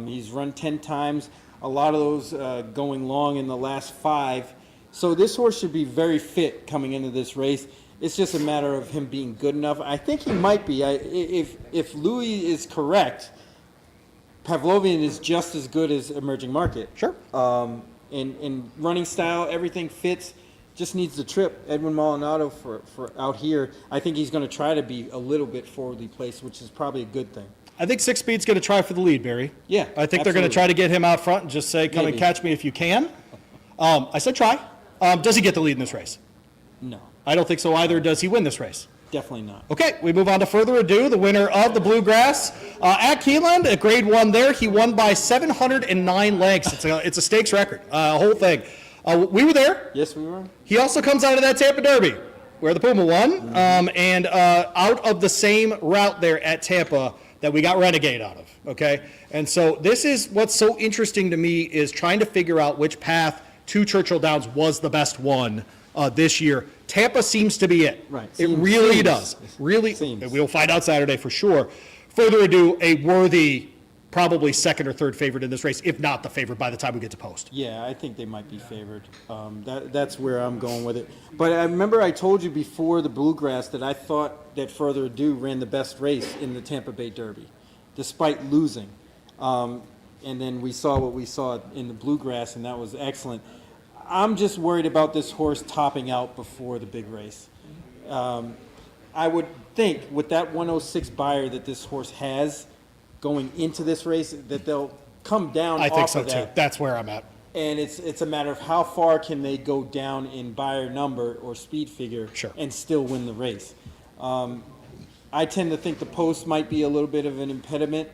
He's run 10 times. A lot of those going long in the last 5. So this horse should be very fit coming into this race. It's just a matter of him being good enough. I think he might be. If Louie is correct, Pavlovian is just as good as Emerging Market. Sure. In running style, everything fits. Just needs the trip. Edwin Molinado for out here. I think he's going to try to be a little bit forwardly placed, which is probably a good thing. I think Six Speed's going to try for the lead, Barry. Yeah, I think they're going to try to get him out front and just say, come and catch me if you can. I said try. Does he get the lead in this race? No. I don't think so either. Does he win this race? Definitely not. Okay, we move on to Further Ado, the winner of the Bluegrass. At Keeneland, at grade 1 there, he won by 709 lengths. It's a stakes record, whole thing. We were there. Yes, we were. He also comes out of that Tampa Derby, where the Puma won, and out of the same route there at Tampa that we got Renegade out of, okay? And so this is what's so interesting to me is trying to figure out which path to Churchill Downs was the best one this year. Tampa seems to be it. Right. It really does. Really. Seems. We'll find out Saturday for sure. Further Ado, a worthy, probably second or third favorite in this race, if not the favorite by the time we get to post. Yeah, I think they might be favored. That's where I'm going with it. But I remember I told you before the Bluegrass that I thought that Further Ado ran the best race in the Tampa Bay Derby, despite losing. And then we saw what we saw in the Bluegrass, and that was excellent. I'm just worried about this horse topping out before the big race. I would think with that 106 buyer that this horse has going into this race that they'll come down I off think so of too. that. That's where I'm at. And it's a matter of how far can they go down in buyer number or speed figure Sure. and still win the race. I tend to think the post might be a little bit of an impediment.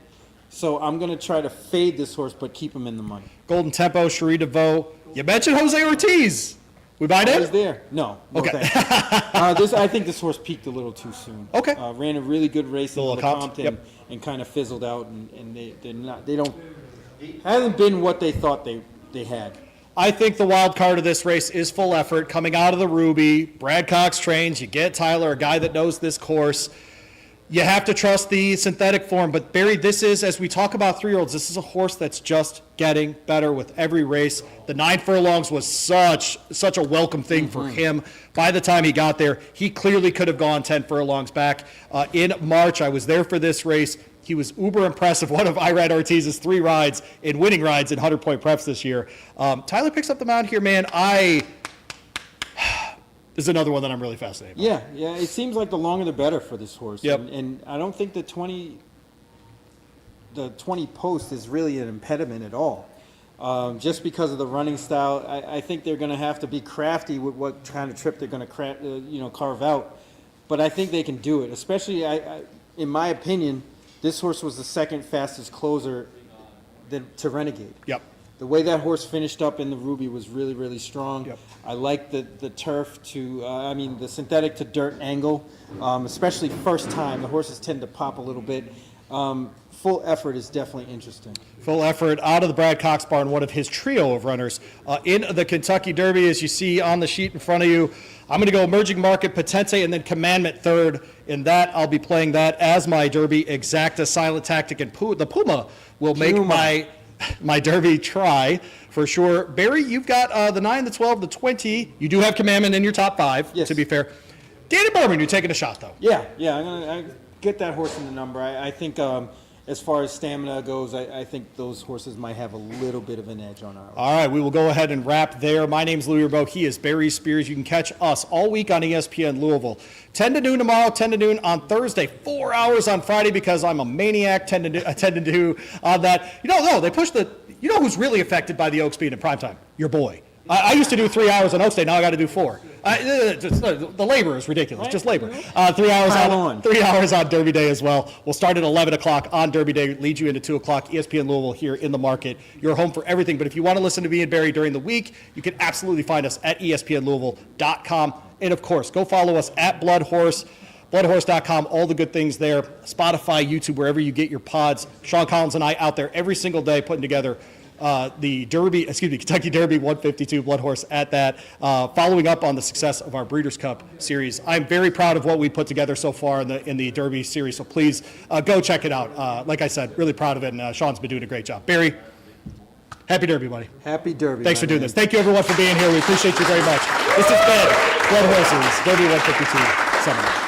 So I'm going to try to fade this horse but keep him in the money. Golden Tempo, Cherie DeVoe. You mentioned Jose Ortiz. We buying I it? was there. No. Okay. I think this horse peaked a little too soon. Okay. Ran a really good race in Lecompton, Lecompton and kind of fizzled out, and they don't hasn't been what they thought they had. I think the wild card of this race is Full Effort coming out of the Ruby. Brad Cox trains. You get Tyler, a guy that knows this course. You have to trust the synthetic form. But, Barry, this is, as we talk about 3-year-olds, this is a horse that's just getting better with every race. The 9 furlongs was such a welcome thing for him. By the time he got there, he clearly could have gone 10 furlongs back. In March, I was there for this race. He was uber impressive. One of Irad Ortiz's 3 rides in winning rides in 100-point preps this year. Tyler picks up the mount here, man. This is another one that I'm really fascinated by. Yeah. It seems like the longer the better for this horse. Yep. And I don't think the 20 post is really an impediment at all. Just because of the running style, I think they're going to have to be crafty with what kind of trip they're going to carve out. But I think they can do it. Especially, in my opinion, this horse was the second fastest closer to Renegade. Yep. The way that horse finished up in the Ruby was really, really strong. Yep. I like the turf the synthetic to dirt angle, especially first time. The horses tend to pop a little bit. Full effort is definitely interesting. Full effort out of the Brad Cox barn, one of his trio of runners in the Kentucky Derby, as you see on the sheet in front of you. I'm going to go Emerging Market, Potente, and then Commandment third. In that, I'll be playing that as my Derby. Exacta, Silent Tactic, and the Puma will make my Derby try for sure. Barry, you've got the 9, the 12, the 20. You do have Commandment in your top 5, yes, to be fair. Danny Berman, you're taking a shot, though. Yeah, I'm going to get that horse in the number. I think as far as stamina goes, I think those horses might have a little bit of an edge on ours. All right, we will go ahead and wrap there. My name's Louie Rabaut. He is Barry Spears. You can catch us all week on ESPN Louisville. 10 to noon tomorrow, 10 to noon on Thursday, 4 hours on Friday because I'm a maniac, 10 to 2 on that. They push you know who's really affected by the Oaks being in primetime? Your boy. I used to do 3 hours on Oaks Day. Now I got to do 4. The labor is ridiculous. Just labor. 3 hours on 3 hours on Derby Day as well. We'll start at 11 o'clock on Derby Day, lead you into 2 o'clock. ESPN Louisville here in the market. You're home for everything. But if you want to listen to me and Barry during the week, you can absolutely find us at ESPNLouisville.com. And of course, go follow us at BloodHorse. BloodHorse.com, all the good things there. Spotify, YouTube, wherever you get your pods. Sean Collins and I out there every single day putting together the Kentucky Derby 152 BloodHorse at that, following up on the success of our Breeders' Cup series. I'm very proud of what we put together so far in the Derby series, so please go check it out. Like I said, really proud of it, and Sean's been doing a great job. Barry, happy Derby, buddy. Happy Derby. Thanks for doing this. Thank you, everyone, for being here. We appreciate you very much. This has been BloodHorse's Derby 152 Summit.